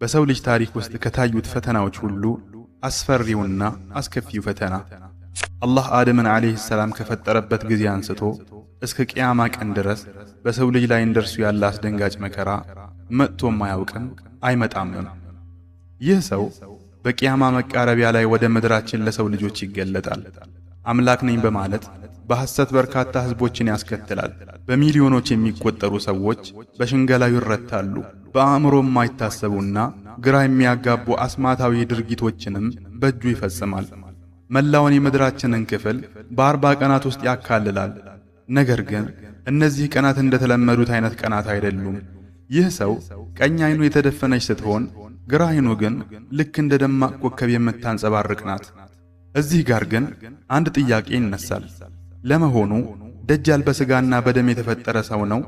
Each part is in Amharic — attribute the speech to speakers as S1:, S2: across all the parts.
S1: በሰው ልጅ ታሪክ ውስጥ ከታዩት ፈተናዎች ሁሉ አስፈሪውና አስከፊው ፈተና አላህ አደምን አለይሂ ሰላም ከፈጠረበት ጊዜ አንስቶ እስከ ቂያማ ቀን ድረስ በሰው ልጅ ላይ እንደርሱ ያለ አስደንጋጭ መከራ መጥቶም አያውቅም አይመጣምም። ይህ ሰው በቂያማ መቃረቢያ ላይ ወደ ምድራችን ለሰው ልጆች ይገለጣል። አምላክ ነኝ በማለት በሐሰት በርካታ ህዝቦችን ያስከትላል። በሚሊዮኖች የሚቆጠሩ ሰዎች በሽንገላው ይረታሉ። በአእምሮ የማይታሰቡና ግራ የሚያጋቡ አስማታዊ ድርጊቶችንም በእጁ ይፈጽማል። መላውን የምድራችንን ክፍል በ40 ቀናት ውስጥ ያካልላል። ነገር ግን እነዚህ ቀናት እንደተለመዱት አይነት ቀናት አይደሉም። ይህ ሰው ቀኝ አይኑ የተደፈነች ስትሆን ግራ አይኑ ግን ልክ እንደ ደማቅ ኮከብ የምታንጸባርቅ ናት። እዚህ ጋር ግን አንድ ጥያቄ ይነሳል። ለመሆኑ ደጃል በስጋና በደም የተፈጠረ ሰው ነው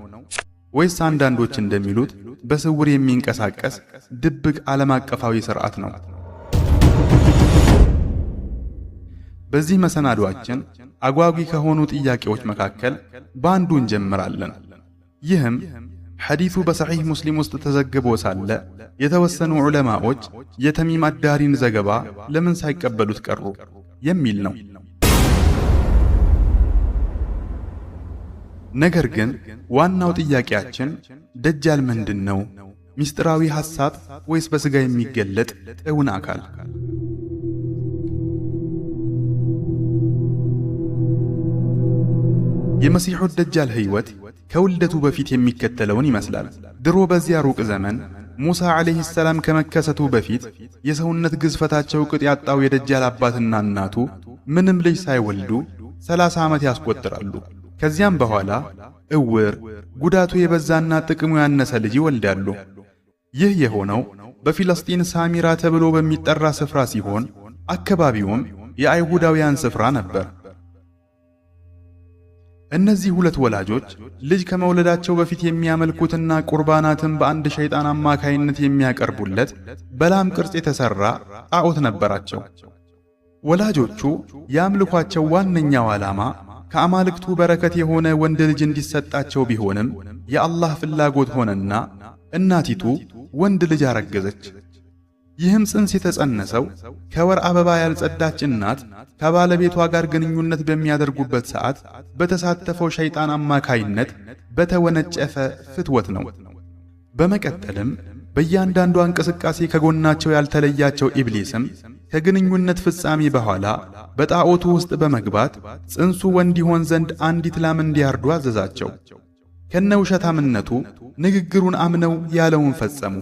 S1: ወይስ አንዳንዶች እንደሚሉት በስውር የሚንቀሳቀስ ድብቅ ዓለም አቀፋዊ ሥርዓት ነው? በዚህ መሰናዷችን አጓጊ ከሆኑ ጥያቄዎች መካከል በአንዱ እንጀምራለን። ይህም ሐዲሱ በሰሒህ ሙስሊም ውስጥ ተዘግቦ ሳለ የተወሰኑ ዑለማዎች የተሚም አዳሪን ዘገባ ለምን ሳይቀበሉት ቀሩ የሚል ነው። ነገር ግን ዋናው ጥያቄያችን ደጃል ምንድነው? ሚስጥራዊ ሐሳብ ወይስ በስጋ የሚገለጥ እውን አካል? የመሲሑ ደጃል ሕይወት ከውልደቱ በፊት የሚከተለውን ይመስላል። ድሮ በዚያ ሩቅ ዘመን ሙሳ አለይሂ ሰላም ከመከሰቱ በፊት የሰውነት ግዝፈታቸው ቅጥ ያጣው የደጃል አባትና እናቱ ምንም ልጅ ሳይወልዱ 30 ዓመት ያስቆጥራሉ። ከዚያም በኋላ እውር፣ ጉዳቱ የበዛና ጥቅሙ ያነሰ ልጅ ይወልዳሉ። ይህ የሆነው በፊለስጢን ሳሚራ ተብሎ በሚጠራ ስፍራ ሲሆን አካባቢውም የአይሁዳውያን ስፍራ ነበር። እነዚህ ሁለት ወላጆች ልጅ ከመውለዳቸው በፊት የሚያመልኩትና ቁርባናትን በአንድ ሸይጣን አማካይነት የሚያቀርቡለት በላም ቅርጽ የተሰራ ጣዖት ነበራቸው። ወላጆቹ ያምልኳቸው ዋነኛው ዓላማ ከአማልክቱ በረከት የሆነ ወንድ ልጅ እንዲሰጣቸው ቢሆንም የአላህ ፍላጎት ሆነና እናቲቱ ወንድ ልጅ አረገዘች። ይህም ጽንስ የተጸነሰው ከወር አበባ ያልጸዳች እናት ከባለቤቷ ጋር ግንኙነት በሚያደርጉበት ሰዓት በተሳተፈው ሸይጣን አማካይነት በተወነጨፈ ፍትወት ነው። በመቀጠልም በእያንዳንዷ እንቅስቃሴ ከጎናቸው ያልተለያቸው ኢብሊስም ከግንኙነት ፍጻሜ በኋላ በጣዖቱ ውስጥ በመግባት ጽንሱ ወንድ ይሆን ዘንድ አንዲት ላም እንዲያርዱ አዘዛቸው። ከነውሸታምነቱ ንግግሩን አምነው ያለውን ፈጸሙ።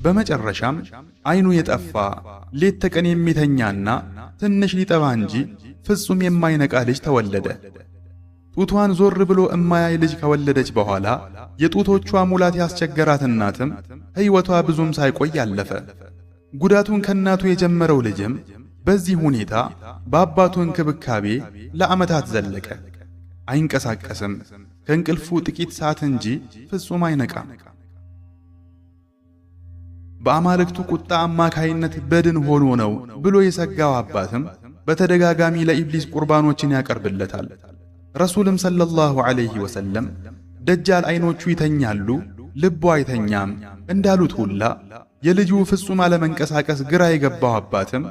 S1: በመጨረሻም አይኑ የጠፋ ሌት ተቀን የሚተኛና ትንሽ ሊጠባ እንጂ ፍጹም የማይነቃ ልጅ ተወለደ። ጡቷን ዞር ብሎ እማያይ ልጅ ከወለደች በኋላ የጡቶቿ ሙላት ያስቸገራት እናትም ሕይወቷ ብዙም ሳይቆይ አለፈ። ጉዳቱን ከእናቱ የጀመረው ልጅም በዚህ ሁኔታ በአባቱ እንክብካቤ ለዓመታት ዘለቀ። አይንቀሳቀስም፣ ከእንቅልፉ ጥቂት ሰዓት እንጂ ፍጹም አይነቃም። በአማልክቱ ቁጣ አማካይነት በድን ሆኖ ነው ብሎ የሰጋው አባትም በተደጋጋሚ ለኢብሊስ ቁርባኖችን ያቀርብለታል። ረሱልም ሰለላሁ ዐለይሂ ወሰለም ደጃል አይኖቹ ይተኛሉ፣ ልቡ አይተኛም እንዳሉት ሁላ የልጁ ፍጹም አለመንቀሳቀስ ግራ የገባው አባትም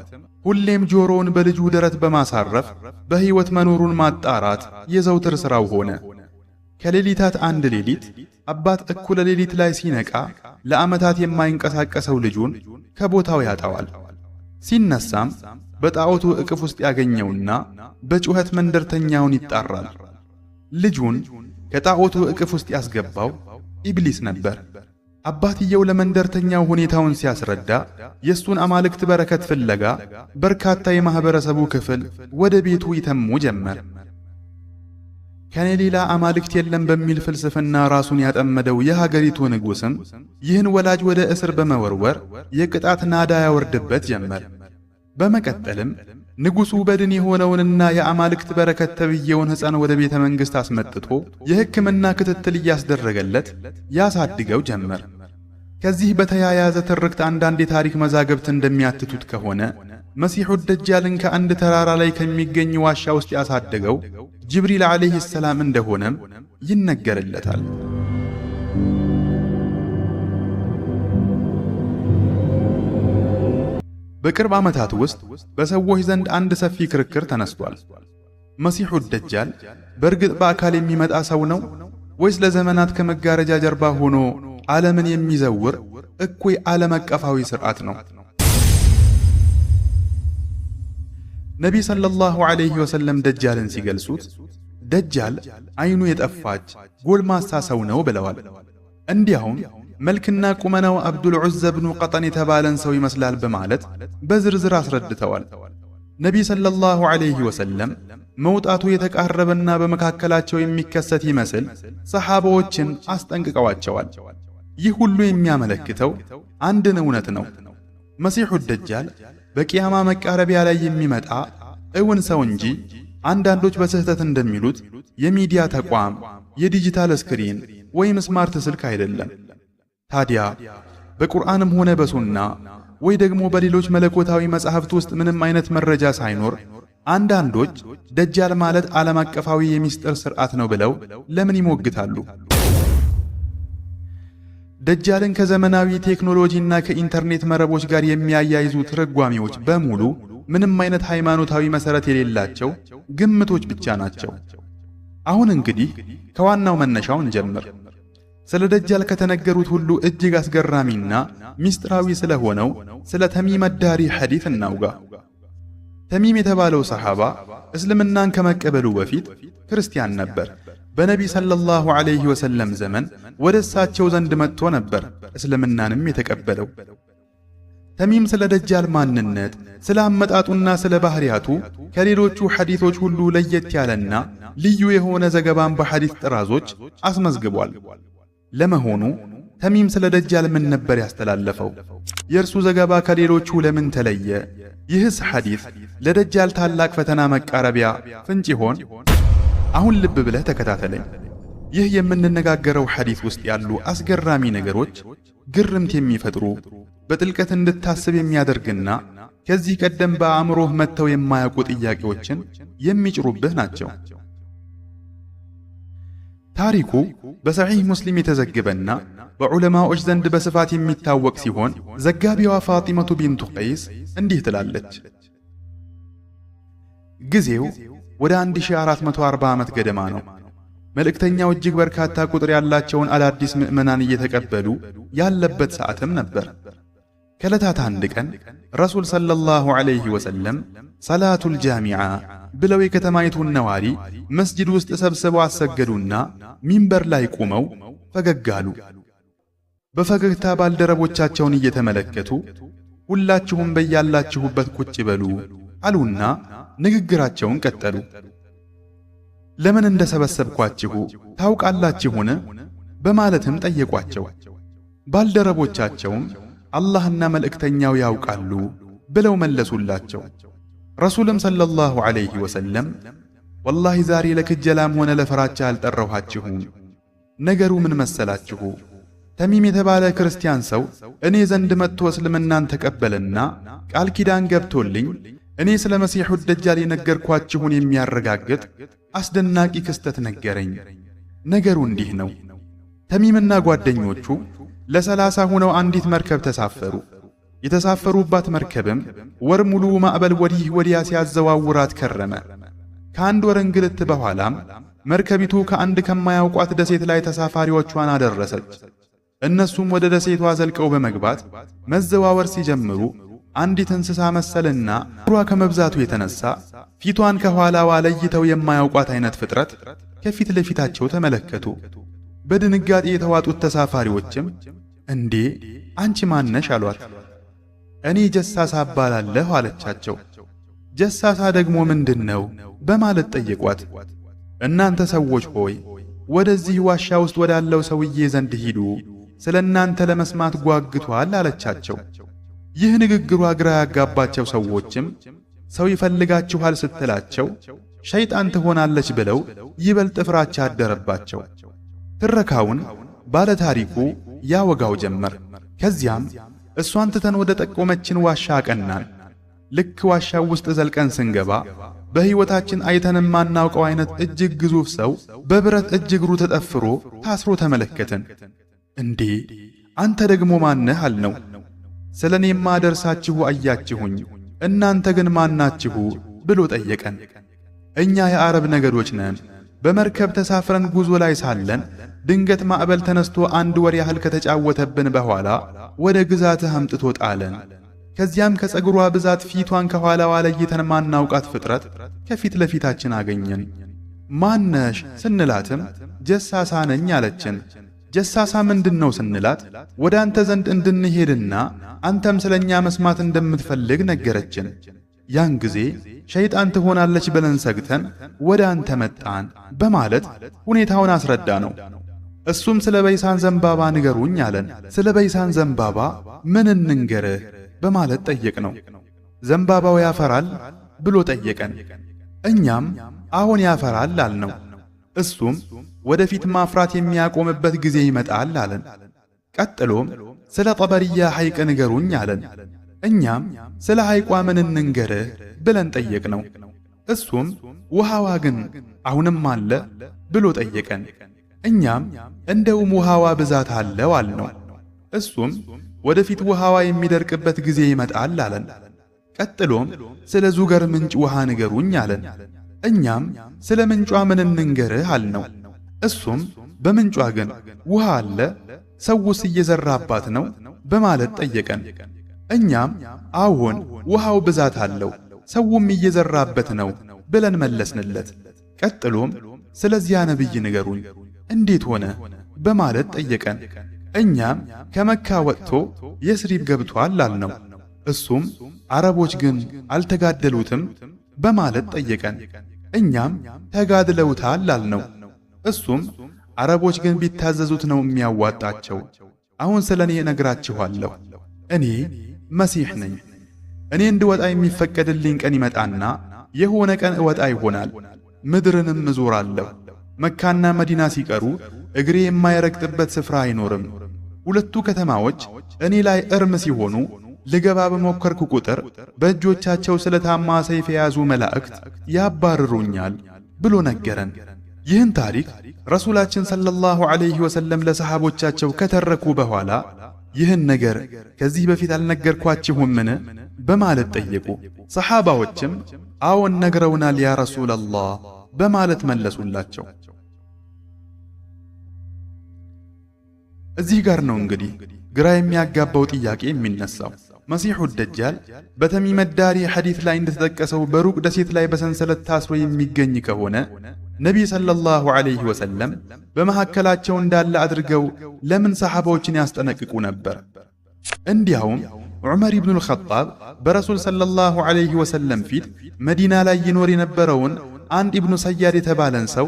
S1: ሁሌም ጆሮውን በልጁ ደረት በማሳረፍ በሕይወት መኖሩን ማጣራት የዘውትር ሥራው ሆነ። ከሌሊታት አንድ ሌሊት አባት እኩለ ሌሊት ላይ ሲነቃ ለዓመታት የማይንቀሳቀሰው ልጁን ከቦታው ያጣዋል። ሲነሳም በጣዖቱ እቅፍ ውስጥ ያገኘውና በጩኸት መንደርተኛውን ይጣራል። ልጁን ከጣዖቱ እቅፍ ውስጥ ያስገባው ኢብሊስ ነበር። አባትየው ለመንደርተኛው ሁኔታውን ሲያስረዳ የእሱን አማልክት በረከት ፍለጋ በርካታ የማህበረሰቡ ክፍል ወደ ቤቱ ይተሙ ጀመር። ከኔ ሌላ አማልክት የለም በሚል ፍልስፍና ራሱን ያጠመደው የሀገሪቱ ንጉሥም ይህን ወላጅ ወደ እስር በመወርወር የቅጣት ናዳ ያወርድበት ጀመር። በመቀጠልም ንጉሡ በድን የሆነውንና የአማልክት በረከት ተብየውን ሕፃን ወደ ቤተ መንግሥት አስመጥቶ የሕክምና ክትትል እያስደረገለት ያሳድገው ጀመር። ከዚህ በተያያዘ ትርክት አንዳንድ የታሪክ መዛግብት እንደሚያትቱት ከሆነ መሲሑ ደጃልን ከአንድ ተራራ ላይ ከሚገኝ ዋሻ ውስጥ ያሳደገው ጅብሪል ዓለይሂ ሰላም እንደሆነም ይነገርለታል። በቅርብ ዓመታት ውስጥ በሰዎች ዘንድ አንድ ሰፊ ክርክር ተነስቷል። መሲሑ ደጃል በእርግጥ በአካል የሚመጣ ሰው ነው ወይስ ለዘመናት ከመጋረጃ ጀርባ ሆኖ ዓለምን የሚዘውር እኩይ ዓለም አቀፋዊ ሥርዓት ነው? ነቢይ ሰለላሁ ዐለይሂ ወሰለም ደጃልን ሲገልጹት ደጃል ዓይኑ የጠፋች ጎልማሳ ሰው ነው ብለዋል። እንዲያውም መልክና ቁመናው አብዱል ዑዘ ብኑ ቀጠን የተባለን ሰው ይመስላል በማለት በዝርዝር አስረድተዋል። ነቢይ ሰለላሁ ዐለይሂ ወሰለም መውጣቱ የተቃረበና በመካከላቸው የሚከሰት ይመስል ሰሓባዎችን አስጠንቅቀዋቸዋል። ይህ ሁሉ የሚያመለክተው አንድን እውነት ነው። መሲሑ ደጃል በቂያማ መቃረቢያ ላይ የሚመጣ እውን ሰው እንጂ አንዳንዶች በስህተት እንደሚሉት የሚዲያ ተቋም፣ የዲጂታል ስክሪን ወይም ስማርት ስልክ አይደለም። ታዲያ በቁርአንም ሆነ በሱና ወይ ደግሞ በሌሎች መለኮታዊ መጻሕፍት ውስጥ ምንም አይነት መረጃ ሳይኖር አንዳንዶች ደጃል ማለት ዓለም አቀፋዊ የሚስጥር ሥርዓት ነው ብለው ለምን ይሞግታሉ? ደጃልን ከዘመናዊ ቴክኖሎጂና ከኢንተርኔት መረቦች ጋር የሚያያይዙ ትርጓሜዎች በሙሉ ምንም አይነት ሃይማኖታዊ መሠረት የሌላቸው ግምቶች ብቻ ናቸው። አሁን እንግዲህ ከዋናው መነሻው እንጀምር። ስለ ደጃል ከተነገሩት ሁሉ እጅግ አስገራሚና ሚስጥራዊ ስለሆነው ስለ ተሚም አዳሪ ሐዲስ እናውጋ። ተሚም የተባለው ሰሓባ እስልምናን ከመቀበሉ በፊት ክርስቲያን ነበር። በነቢ ሰለላሁ ዐለይሂ ወሰለም ዘመን ወደ እሳቸው ዘንድ መጥቶ ነበር እስልምናንም የተቀበለው። ተሚም ስለ ደጃል ማንነት፣ ስለ አመጣጡና ስለ ባህሪያቱ ከሌሎቹ ሐዲሶች ሁሉ ለየት ያለና ልዩ የሆነ ዘገባን በሐዲስ ጥራዞች አስመዝግቧል። ለመሆኑ ተሚም ስለ ደጃል ምን ነበር ያስተላለፈው? የእርሱ ዘገባ ከሌሎቹ ለምን ተለየ? ይህስ ሐዲስ ለደጃል ታላቅ ፈተና መቃረቢያ ፍንጭ ይሆን? አሁን ልብ ብለህ ተከታተለኝ። ይህ የምንነጋገረው ሐዲስ ውስጥ ያሉ አስገራሚ ነገሮች ግርምት የሚፈጥሩ በጥልቀት እንድታስብ የሚያደርግና ከዚህ ቀደም በአእምሮህ መጥተው የማያውቁ ጥያቄዎችን የሚጭሩብህ ናቸው። ታሪኩ በሰሒህ ሙስሊም የተዘገበና በዑለማዎች ዘንድ በስፋት የሚታወቅ ሲሆን ዘጋቢዋ ፋጢመቱ ቢንቱ ቀይስ እንዲህ ትላለች። ጊዜው ወደ 1440 ዓመት ገደማ ነው። መልእክተኛው እጅግ በርካታ ቁጥር ያላቸውን አዳዲስ ምዕመናን እየተቀበሉ ያለበት ሰዓትም ነበር። ከዕለታት አንድ ቀን ረሱል ሰለላሁ ዐለይሂ ወሰለም ሰላቱል ጃሚዓ ብለው የከተማይቱን ነዋሪ መስጂድ ውስጥ ሰብስበው አሰገዱና ሚንበር ላይ ቆመው ፈገግ አሉ። በፈገግታ ባልደረቦቻቸውን እየተመለከቱ ሁላችሁም በያላችሁበት ቁጭ በሉ አሉና ንግግራቸውን ቀጠሉ። ለምን እንደሰበሰብኳችሁ ታውቃላችሁን? በማለትም ጠየቋቸው። ባልደረቦቻቸውም አላህና መልእክተኛው ያውቃሉ ብለው መለሱላቸው። ረሱልም ሰለላሁ ዐለይሂ ወሰለም ወላሂ ዛሬ ለክጀላም ሆነ ለፍራቻ አልጠራኋችሁም። ነገሩ ምን መሰላችሁ? ተሚም የተባለ ክርስቲያን ሰው እኔ ዘንድ መጥቶ እስልምናን ተቀበለና ቃል ኪዳን ገብቶልኝ እኔ ስለ መሲሑ ደጃል የነገርኳችሁን የሚያረጋግጥ አስደናቂ ክስተት ነገረኝ። ነገሩ እንዲህ ነው። ተሚምና ጓደኞቹ ለ30 ሆነው አንዲት መርከብ ተሳፈሩ። የተሳፈሩባት መርከብም ወር ሙሉ ማዕበል ወዲህ ወዲያ ሲያዘዋውራት ከረመ። ከአንድ ወር እንግልት በኋላም መርከቢቱ ከአንድ ከማያውቋት ደሴት ላይ ተሳፋሪዎቿን አደረሰች። እነሱም ወደ ደሴቷ ዘልቀው በመግባት መዘዋወር ሲጀምሩ አንዲት እንስሳ መሰልና ሩዋ ከመብዛቱ የተነሳ ፊቷን ከኋላዋ ለይተው የማያውቋት አይነት ፍጥረት ከፊት ለፊታቸው ተመለከቱ። በድንጋጤ የተዋጡት ተሳፋሪዎችም እንዴ አንቺ ማነሽ አሏት። እኔ ጀሳሳ እባላለሁ አለቻቸው። ጀሳሳ ደግሞ ምንድነው በማለት ጠየቋት። እናንተ ሰዎች ሆይ ወደዚህ ዋሻ ውስጥ ወዳለው ሰውዬ ዘንድ ሂዱ፣ ስለ እናንተ ለመስማት ጓግቷል አለቻቸው። ይህ ንግግሯ ግራ ያጋባቸው ሰዎችም ሰው ይፈልጋችኋል ስትላቸው ሸይጣን ትሆናለች ብለው ይበልጥ ፍራቻ አደረባቸው። ትረካውን ባለ ታሪኩ ያወጋው ጀመር። ከዚያም እሷን ትተን ወደ ጠቆመችን ዋሻ አቀናን። ልክ ዋሻው ውስጥ ዘልቀን ስንገባ በሕይወታችን አይተን የማናውቀው አይነት እጅግ ግዙፍ ሰው በብረት እጅ እግሩ ተጠፍሮ ታስሮ ተመለከትን። እንዴ አንተ ደግሞ ማነህ አልነው። ስለኔማ ደርሳችሁ አያችሁኝ፣ እናንተ ግን ማናችሁ ብሎ ጠየቀን። እኛ የአረብ ነገዶች ነን። በመርከብ ተሳፍረን ጉዞ ላይ ሳለን ድንገት ማዕበል ተነስቶ 1 ወር ያህል ከተጫወተብን በኋላ ወደ ግዛትህ አምጥቶ ጣለን። ከዚያም ከፀጉሯ ብዛት ፊቷን ከኋላዋ ለይተን ማናውቃት ፍጥረት ከፊት ለፊታችን አገኘን። ማነሽ ስንላትም ጀሳሳ ነኝ አለችን። ጀሳሳ ምንድነው ስንላት ወደ አንተ ዘንድ እንድንሄድና አንተም ስለኛ መስማት እንደምትፈልግ ነገረችን። ያን ጊዜ ሸይጣን ትሆናለች ብለን ሰግተን ወደ አንተ መጣን በማለት ሁኔታውን አስረዳ ነው። እሱም ስለ በይሳን ዘንባባ ንገሩኝ አለን። ስለ በይሳን ዘንባባ ምን እንንገርህ በማለት ጠየቅነው። ዘንባባው ያፈራል ብሎ ጠየቀን። እኛም አሁን ያፈራል አልነው። እሱም ወደፊት ማፍራት የሚያቆምበት ጊዜ ይመጣል አለን። ቀጥሎም ስለ ጠበርያ ሐይቅ ንገሩኝ አለን። እኛም ስለ ሐይቋ ምን እንንገርህ ብለን ጠየቅነው። እሱም ውሃዋ ግን አሁንም አለ ብሎ ጠየቀን። እኛም እንደውም ውሃዋ ብዛት አለው አልነው። እሱም ወደፊት ውሃዋ የሚደርቅበት ጊዜ ይመጣል አለን። ቀጥሎም ስለ ዙገር ምንጭ ውሃ ንገሩኝ አለን። እኛም ስለ ምንጯ ምን እንንገርህ አልነው። እሱም በምንጯ ግን ውሃ አለ፣ ሰውስ እየዘራባት ነው በማለት ጠየቀን። እኛም አዎን ውሃው ብዛት አለው፣ ሰውም እየዘራበት ነው ብለን መለስንለት። ቀጥሎም ስለዚያ ነብይ ንገሩኝ እንዴት ሆነ በማለት ጠየቀን። እኛም ከመካ ወጥቶ የስሪብ ገብቷል አልነው። እሱም አረቦች ግን አልተጋደሉትም በማለት ጠየቀን። እኛም ተጋድለውታል አልነው። እሱም አረቦች ግን ቢታዘዙት ነው የሚያዋጣቸው። አሁን ስለኔ እነግራችኋለሁ። እኔ መሲሕ ነኝ። እኔ እንድወጣ የሚፈቀድልኝ ቀን ይመጣና የሆነ ቀን እወጣ ይሆናል። ምድርንም እዞራለሁ። መካና መዲና ሲቀሩ እግሬ የማይረግጥበት ስፍራ አይኖርም። ሁለቱ ከተማዎች እኔ ላይ እርም ሲሆኑ ልገባ በሞከርኩ ቁጥር በእጆቻቸው ስለታማ ሰይፍ የያዙ መላእክት ያባርሩኛል ብሎ ነገረን። ይህን ታሪክ ረሱላችን ሰለላሁ ዐለይሂ ወሰለም ለሰሃቦቻቸው ከተረኩ በኋላ ይህን ነገር ከዚህ በፊት አልነገርኳችሁምን በማለት ጠየቁ። ሰሃባዎችም አዎን ነግረውናል ያ ረሱላላህ በማለት መለሱላቸው። እዚህ ጋር ነው እንግዲህ ግራ የሚያጋባው ጥያቄ የሚነሳው። መሲሑ ደጃል በተሚመት ዳሪ ሐዲስ ላይ እንደተጠቀሰው በሩቅ ደሴት ላይ በሰንሰለት ታስሮ የሚገኝ ከሆነ ነቢይ ሰለላሁ ዐለይሂ ወሰለም በመካከላቸው እንዳለ አድርገው ለምን ሰሃባዎችን ያስጠነቅቁ ነበር? እንዲያውም ዑመር ኢብኑል ኸጣብ በረሱል ሰለላሁ ዐለይሂ ወሰለም ፊት መዲና ላይ ይኖር የነበረውን አንድ ኢብኑ ሰያድ የተባለን ሰው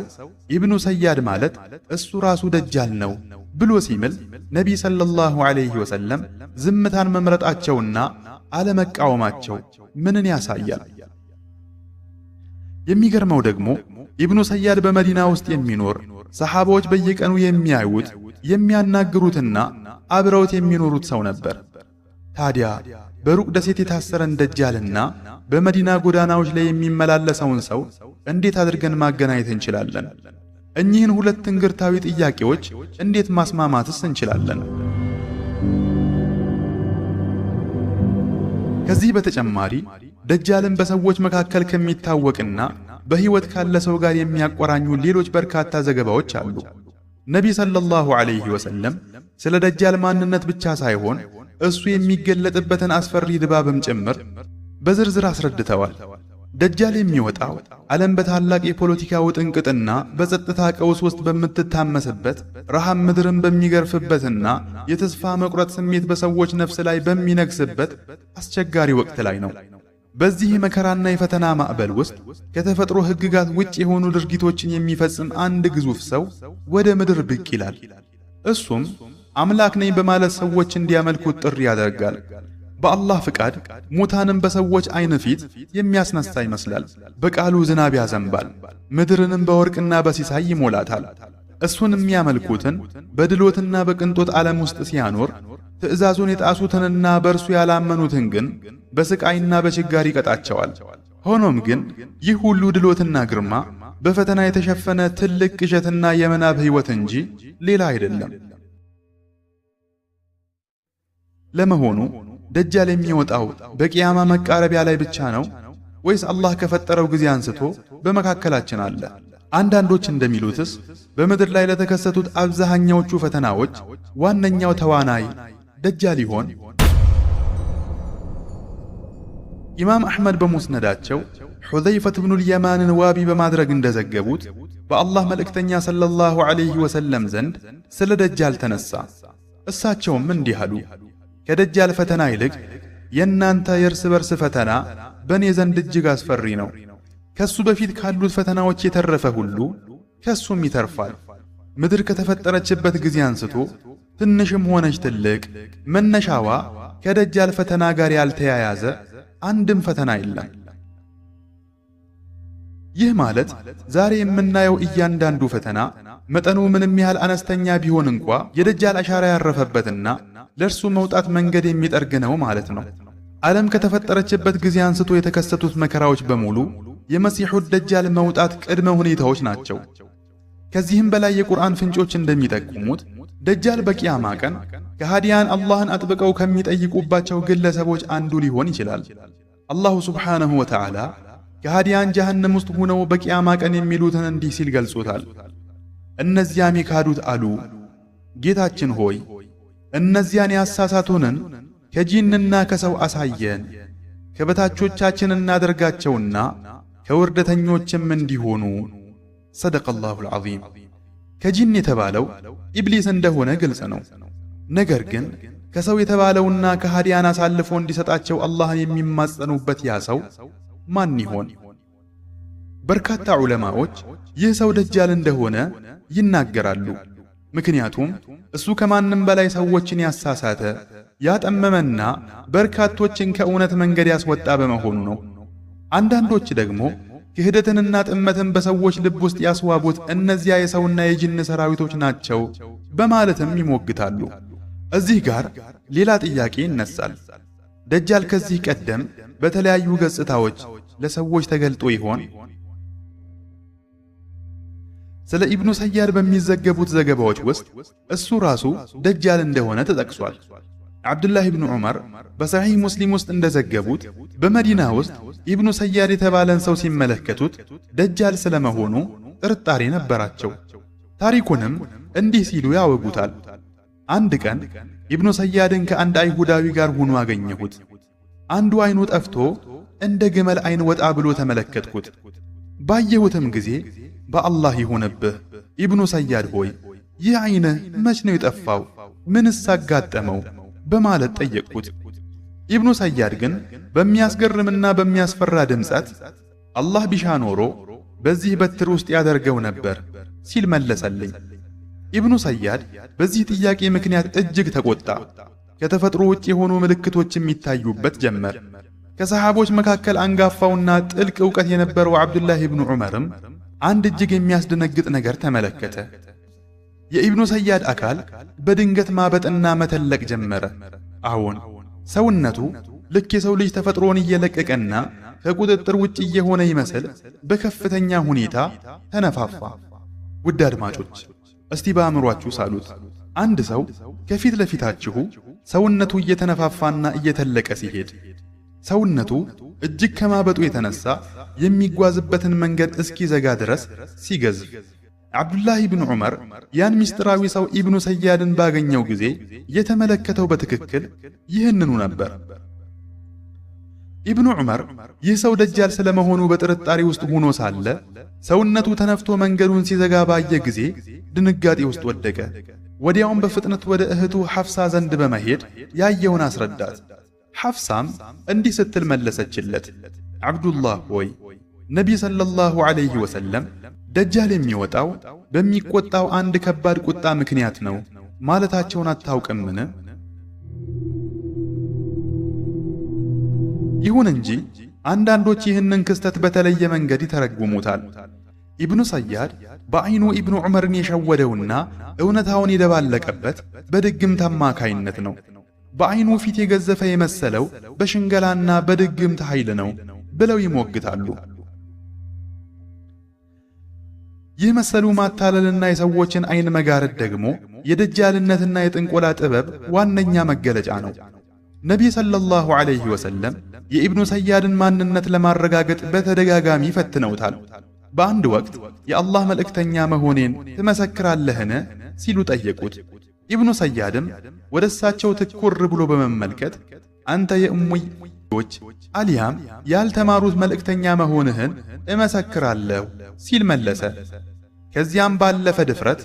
S1: ኢብኑ ሰያድ ማለት እሱ ራሱ ደጃል ነው ብሎ ሲምል ነቢይ ሰለላሁ ዐለይሂ ወሰለም ዝምታን መምረጣቸውና አለመቃወማቸው ምንን ያሳያል? የሚገርመው ደግሞ ኢብኑ ሰያድ በመዲና ውስጥ የሚኖር ሰሃባዎች በየቀኑ የሚያዩት የሚያናግሩትና አብረውት የሚኖሩት ሰው ነበር። ታዲያ በሩቅ ደሴት የታሰረን ደጃልና በመዲና ጎዳናዎች ላይ የሚመላለሰውን ሰው እንዴት አድርገን ማገናኘት እንችላለን? እኚህን ሁለት ትንግርታዊ ጥያቄዎች እንዴት ማስማማትስ እንችላለን? ከዚህ በተጨማሪ ደጃልን በሰዎች መካከል ከሚታወቅና በሕይወት ካለ ሰው ጋር የሚያቆራኙ ሌሎች በርካታ ዘገባዎች አሉ። ነቢይ ሰለላሁ ዐለይሂ ወሰለም ስለ ደጃል ማንነት ብቻ ሳይሆን እሱ የሚገለጥበትን አስፈሪ ድባብም ጭምር በዝርዝር አስረድተዋል። ደጃል የሚወጣው ዓለም በታላቅ የፖለቲካ ውጥንቅጥና በጸጥታ ቀውስ ውስጥ በምትታመስበት ረሃብ ምድርን በሚገርፍበትና የተስፋ መቁረጥ ስሜት በሰዎች ነፍስ ላይ በሚነግስበት አስቸጋሪ ወቅት ላይ ነው። በዚህ መከራና የፈተና ማዕበል ውስጥ ከተፈጥሮ ሕግጋት ውጭ የሆኑ ድርጊቶችን የሚፈጽም አንድ ግዙፍ ሰው ወደ ምድር ብቅ ይላል። እሱም አምላክ ነኝ በማለት ሰዎች እንዲያመልኩት ጥሪ ያደርጋል። በአላህ ፍቃድ ሙታንም በሰዎች አይን ፊት የሚያስነሳ ይመስላል። በቃሉ ዝናብ ያዘንባል፣ ምድርንም በወርቅና በሲሳይ ይሞላታል። እሱን የሚያመልኩትን በድሎትና በቅንጦት ዓለም ውስጥ ሲያኖር፣ ትእዛዙን የጣሱትንና በእርሱ ያላመኑትን ግን በስቃይና በችጋር ይቀጣቸዋል። ሆኖም ግን ይህ ሁሉ ድሎትና ግርማ በፈተና የተሸፈነ ትልቅ ቅዠትና የመናብ ሕይወት እንጂ ሌላ አይደለም። ለመሆኑ ደጃል የሚወጣው በቂያማ መቃረቢያ ላይ ብቻ ነው ወይስ አላህ ከፈጠረው ጊዜ አንስቶ በመካከላችን አለ? አንዳንዶች እንደሚሉትስ በምድር ላይ ለተከሰቱት አብዛኛዎቹ ፈተናዎች ዋነኛው ተዋናይ ደጃል ይሆን? ኢማም አሕመድ በሙስነዳቸው ሑዘይፈት ብኑል የማንን ዋቢ በማድረግ እንደዘገቡት በአላህ መልእክተኛ ሰለላሁ ዐለይሂ ወሰለም ዘንድ ስለ ደጃል ተነሳ። እሳቸውም እንዲህ አሉ፣ ከደጃል ፈተና ይልቅ የእናንተ የእርስ በርስ ፈተና በእኔ ዘንድ እጅግ አስፈሪ ነው። ከሱ በፊት ካሉት ፈተናዎች የተረፈ ሁሉ ከሱም ይተርፋል። ምድር ከተፈጠረችበት ጊዜ አንስቶ ትንሽም ሆነች ትልቅ መነሻዋ ከደጃል ፈተና ጋር ያልተያያዘ አንድም ፈተና የለም። ይህ ማለት ዛሬ የምናየው እያንዳንዱ ፈተና መጠኑ ምንም ያህል አነስተኛ ቢሆን እንኳ የደጃል አሻራ ያረፈበትና ለእርሱ መውጣት መንገድ የሚጠርግ ነው ማለት ነው። ዓለም ከተፈጠረችበት ጊዜ አንስቶ የተከሰቱት መከራዎች በሙሉ የመሲሑ ደጃል መውጣት ቅድመ ሁኔታዎች ናቸው። ከዚህም በላይ የቁርአን ፍንጮች እንደሚጠቁሙት ደጃል በቂያማ ቀን ከሃዲያን አላህን አጥብቀው ከሚጠይቁባቸው ግለሰቦች አንዱ ሊሆን ይችላል። አላሁ ሱብሓነሁ ወተዓላ ከሃዲያን ጀሃነም ውስጥ ሆነው በቂያማ ቀን የሚሉትን እንዲህ ሲል ገልጾታል። እነዚያም የካዱት አሉ፣ ጌታችን ሆይ እነዚያን ያሳሳቱንን ከጂንና ከሰው አሳየን፣ ከበታቾቻችን እናደርጋቸውና ከውርደተኞችም እንዲሆኑ። ሰደቀላሁል ዐዚም። ከጂን የተባለው ኢብሊስ እንደሆነ ግልጽ ነው። ነገር ግን ከሰው የተባለውና ከሃዲያን አሳልፎ እንዲሰጣቸው አላህን የሚማጸኑበት ያ ሰው ማን ይሆን? በርካታ ዑለማዎች ይህ ሰው ደጃል እንደሆነ ይናገራሉ። ምክንያቱም እሱ ከማንም በላይ ሰዎችን ያሳሳተ ያጠመመና በርካቶችን ከእውነት መንገድ ያስወጣ በመሆኑ ነው። አንዳንዶች ደግሞ ክህደትንና ጥመትን በሰዎች ልብ ውስጥ ያስዋቡት እነዚያ የሰውና የጂን ሰራዊቶች ናቸው በማለትም ይሞግታሉ። እዚህ ጋር ሌላ ጥያቄ ይነሳል። ደጃል ከዚህ ቀደም በተለያዩ ገጽታዎች ለሰዎች ተገልጦ ይሆን? ስለ ኢብኑ ሰያድ በሚዘገቡት ዘገባዎች ውስጥ እሱ ራሱ ደጃል እንደሆነ ተጠቅሷል። ዓብዱላህ ኢብኑ ዑመር በሰሒህ ሙስሊም ውስጥ እንደዘገቡት በመዲና ውስጥ ኢብኑ ሰያድ የተባለን ሰው ሲመለከቱት ደጃል ስለመሆኑ ጥርጣሬ ነበራቸው። ታሪኩንም እንዲህ ሲሉ ያወጉታል። አንድ ቀን ኢብኑ ሰያድን ከአንድ አይሁዳዊ ጋር ሆኖ አገኘሁት። አንዱ አይኑ ጠፍቶ እንደ ግመል አይን ወጣ ብሎ ተመለከትኩት። ባየሁትም ጊዜ በአላህ ይሁንብህ ኢብኑ ሰያድ ሆይ ይህ አይንህ መች ነው የጠፋው? ምንስ አጋጠመው? በማለት ጠየቅኩት። ኢብኑ ሰያድ ግን በሚያስገርምና በሚያስፈራ ድምጸት አላህ ቢሻ ኖሮ በዚህ በትር ውስጥ ያደርገው ነበር ሲል መለሰልኝ። ኢብኑ ሰያድ በዚህ ጥያቄ ምክንያት እጅግ ተቆጣ። ከተፈጥሮ ውጭ የሆኑ ምልክቶች የሚታዩበት ጀመር። ከሰሃቦች መካከል አንጋፋውና ጥልቅ ዕውቀት የነበረው ዓብዱላህ ኢብኑ ዑመርም አንድ እጅግ የሚያስደነግጥ ነገር ተመለከተ። የኢብኑ ሰያድ አካል በድንገት ማበጥና መተለቅ ጀመረ። አሁን ሰውነቱ ልክ የሰው ልጅ ተፈጥሮን እየለቀቀና ከቁጥጥር ውጭ እየሆነ ይመስል በከፍተኛ ሁኔታ ተነፋፋ። ውድ አድማጮች እስቲ በአእምሯችሁ ሳሉት። አንድ ሰው ከፊት ለፊታችሁ ሰውነቱ እየተነፋፋና እየተለቀ ሲሄድ ሰውነቱ እጅግ ከማበጡ የተነሳ የሚጓዝበትን መንገድ እስኪዘጋ ድረስ ሲገዝፍ፣ ዓብዱላህ ኢብኑ ዑመር ያን ምስጢራዊ ሰው ኢብኑ ሰያድን ባገኘው ጊዜ የተመለከተው በትክክል ይህንኑ ነበር። ኢብኑ ዑመር ይህ ሰው ደጃል ስለመሆኑ በጥርጣሬ ውስጥ ሆኖ ሳለ ሰውነቱ ተነፍቶ መንገዱን ሲዘጋ ባየ ጊዜ ድንጋጤ ውስጥ ወደቀ። ወዲያውም በፍጥነት ወደ እህቱ ሐፍሳ ዘንድ በመሄድ ያየውን አስረዳት። ሐፍሳም እንዲህ ስትል መለሰችለት፣ ዓብዱላህ ሆይ ነቢይ ሰለላሁ ዐለይሂ ወሰለም ደጃል የሚወጣው በሚቆጣው አንድ ከባድ ቁጣ ምክንያት ነው ማለታቸውን አታውቅምን? ይሁን እንጂ አንዳንዶች ይህንን ክስተት በተለየ መንገድ ይተረጉሙታል። ኢብኑ ሰያድ በዐይኑ ኢብኑ ዑመርን የሸወደውና እውነታውን የደባለቀበት በድግምት አማካይነት ነው። በዐይኑ ፊት የገዘፈ የመሰለው በሽንገላና በድግምት ኃይል ነው ብለው ይሞግታሉ። ይህ መሰሉ ማታለልና የሰዎችን ዐይን መጋረድ ደግሞ የደጃልነትና የጥንቆላ ጥበብ ዋነኛ መገለጫ ነው። ነቢይ ሰለላሁ ዐለይሂ ወሰለም የኢብኑ ሰያድን ማንነት ለማረጋገጥ በተደጋጋሚ ፈትነውታል። በአንድ ወቅት የአላህ መልእክተኛ መሆኔን ትመሰክራለህን ሲሉ ጠየቁት። ኢብኑ ሰያድም ወደ እሳቸው ትኩር ብሎ በመመልከት አንተ የእሙዮች አሊያም ያልተማሩት መልእክተኛ መሆንህን እመሰክራለሁ ሲል መለሰ። ከዚያም ባለፈ ድፍረት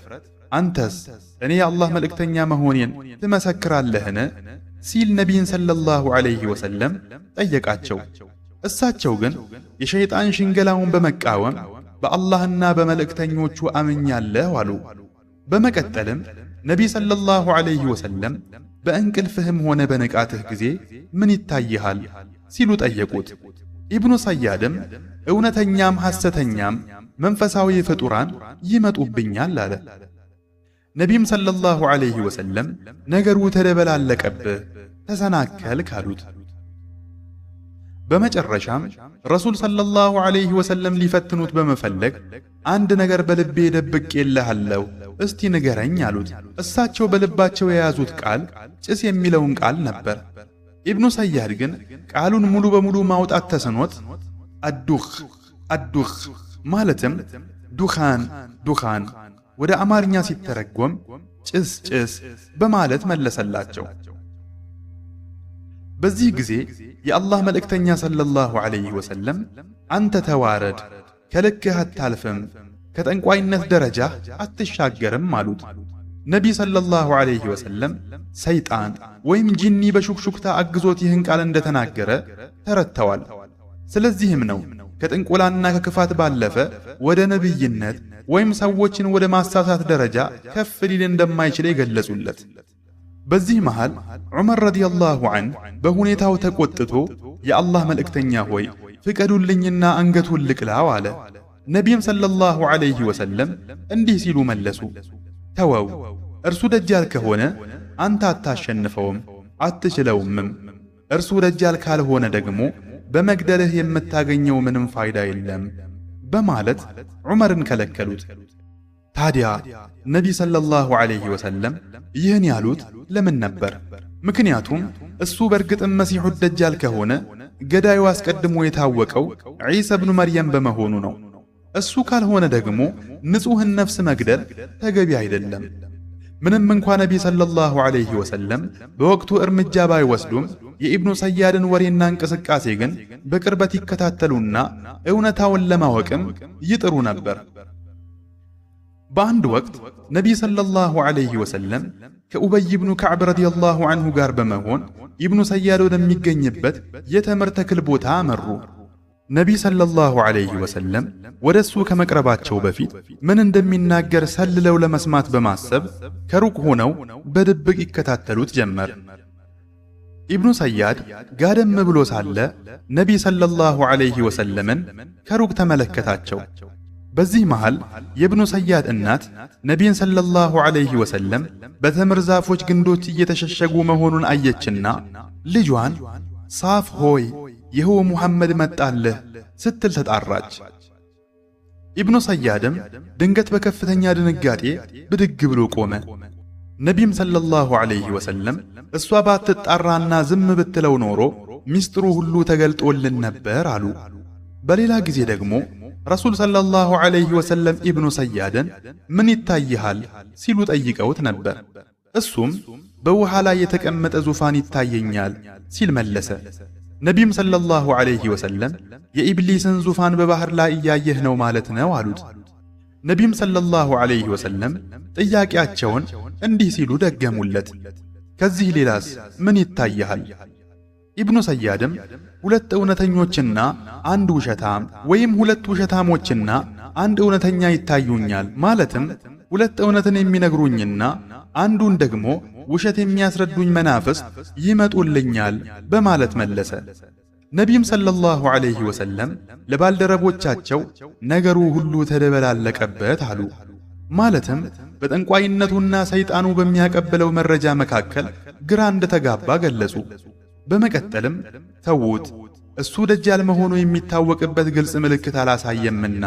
S1: አንተስ እኔ የአላህ መልእክተኛ መሆኔን ትመሰክራለህን ሲል ነቢይን ሰለላሁ ዐለይሂ ወሰለም ጠየቃቸው። እሳቸው ግን የሸይጣን ሽንገላውን በመቃወም በአላህና በመልእክተኞቹ አምኛለሁ አሉ። በመቀጠልም ነቢይ ሰለላሁ ዐለይሂ ወሰለም በእንቅልፍህም ሆነ በንቃትህ ጊዜ ምን ይታይሃል ሲሉ ጠየቁት። ኢብኑ ሰያድም እውነተኛም ሐሰተኛም መንፈሳዊ ፍጡራን ይመጡብኛል አለ። ነቢይም ሰለላሁ ዐለይሂ ወሰለም ነገሩ ተደበላለቀብህ፣ ተሰናከልክ አሉት። በመጨረሻም ረሱል ሰለላሁ ዐለይሂ ወሰለም ሊፈትኑት በመፈለግ አንድ ነገር በልቤ ደብቄልሃለሁ፣ እስቲ ንገረኝ አሉት። እሳቸው በልባቸው የያዙት ቃል ጭስ የሚለውን ቃል ነበር። ኢብኑ ሰያድ ግን ቃሉን ሙሉ በሙሉ ማውጣት ተስኖት አዱኽ ማለትም ዱኻን ዱኻን ወደ አማርኛ ሲተረጎም ጭስ ጭስ በማለት መለሰላቸው። በዚህ ጊዜ የአላህ መልእክተኛ ሰለላሁ ዐለይሂ ወሰለም አንተ ተዋረድ፣ ከልክህ አታልፍም፣ ከጠንቋይነት ደረጃ አትሻገርም አሉት። ነቢይ ሰለላሁ ዐለይሂ ወሰለም ሰይጣን ወይም ጂኒ በሹክሹክታ አግዞት ይህን ቃል እንደተናገረ ተረድተዋል። ስለዚህም ነው ከጥንቆላና ከክፋት ባለፈ ወደ ነቢይነት ወይም ሰዎችን ወደ ማሳሳት ደረጃ ከፍ ሊል እንደማይችል የገለጹለት። በዚህ መሃል ዑመር ረዲየላሁ ዐንሁ በሁኔታው ተቆጥቶ የአላህ መልእክተኛ ሆይ ፍቀዱልኝና አንገቱን ልቅላው አለ። ነቢይም ሰለላሁ ዐለይሂ ወሰለም እንዲህ ሲሉ መለሱ፣ ተወው፣ እርሱ ደጃል ከሆነ አንተ አታሸንፈውም አትችለውምም። እርሱ ደጃል ካልሆነ ደግሞ በመግደልህ የምታገኘው ምንም ፋይዳ የለም በማለት ዑመርን ከለከሉት። ታዲያ ነቢይ ሰለላሁ ዐለይሂ ወሰለም ይህን ያሉት ለምን ነበር? ምክንያቱም እሱ በእርግጥም መሲሑ ደጃል ከሆነ ገዳዩ አስቀድሞ የታወቀው ዒሳ ብኑ መርየም በመሆኑ ነው። እሱ ካልሆነ ደግሞ ንጹሕን ነፍስ መግደል ተገቢ አይደለም። ምንም እንኳ ነቢይ ሰለላሁ ዐለይሂ ወሰለም በወቅቱ እርምጃ ባይወስዱም የኢብኑ ሰያድን ወሬና እንቅስቃሴ ግን በቅርበት ይከታተሉና እውነታውን ለማወቅም ይጥሩ ነበር። በአንድ ወቅት ነቢይ ሰለላሁ ዐለይሂ ወሰለም ከኡበይ ብኑ ከዕብ ረዲየላሁ ዐንሁ ጋር በመሆን ኢብኑ ሰያድ ወደሚገኝበት የተምር ተክል ቦታ አመሩ። ነቢይ ሰለላሁ ዐለይሂ ወሰለም ወደ እሱ ከመቅረባቸው በፊት ምን እንደሚናገር ሰልለው ለመስማት በማሰብ ከሩቅ ሆነው በድብቅ ይከታተሉት ጀመር። ኢብኑ ሰያድ ጋደም ብሎ ሳለ ነቢይ ሰለላሁ ዐለይሂ ወሰለምን ከሩቅ ተመለከታቸው። በዚህ መሃል የኢብኑ ሰያድ እናት ነቢይን ሰለላሁ ዐለይሂ ወሰለም በተምር ዛፎች ግንዶች እየተሸሸጉ መሆኑን አየችና ልጇን ሳፍ ሆይ ይኸው ሙሐመድ መጣልህ ስትል ተጣራች። ኢብኑ ሰያድም ድንገት በከፍተኛ ድንጋጤ ብድግ ብሎ ቆመ። ነቢይም ሰለላሁ ዐለይሂ ወሰለም እሷ ባትጣራና ዝም ብትለው ኖሮ ሚስጥሩ ሁሉ ተገልጦልን ነበር አሉ። በሌላ ጊዜ ደግሞ ረሱል ሰለላሁ ዐለይሂ ወሰለም ኢብኑ ሰያድን ምን ይታይሃል ሲሉ ጠይቀውት ነበር። እሱም በውሃ ላይ የተቀመጠ ዙፋን ይታየኛል ሲል መለሰ። ነቢይም ሰለላሁ ዐለይሂ ወሰለም የኢብሊስን ዙፋን በባህር ላይ እያየህ ነው ማለት ነው አሉት። ነቢይም ሰለላሁ ዐለይሂ ወሰለም ጥያቄያቸውን እንዲህ ሲሉ ደገሙለት፣ ከዚህ ሌላስ ምን ይታይሃል? ኢብኑ ሰያድም ሁለት እውነተኞችና አንድ ውሸታም ወይም ሁለት ውሸታሞችና አንድ እውነተኛ ይታዩኛል፣ ማለትም ሁለት እውነትን የሚነግሩኝና አንዱን ደግሞ ውሸት የሚያስረዱኝ መናፍስት ይመጡልኛል በማለት መለሰ። ነቢይም ሰለላሁ ዐለይሂ ወሰለም ለባልደረቦቻቸው ነገሩ ሁሉ ተደበላለቀበት አሉ። ማለትም በጠንቋይነቱና ሰይጣኑ በሚያቀብለው መረጃ መካከል ግራ እንደተጋባ ገለጹ። በመቀጠልም ተዉት፣ እሱ ደጃል መሆኑ የሚታወቅበት ግልጽ ምልክት አላሳየምና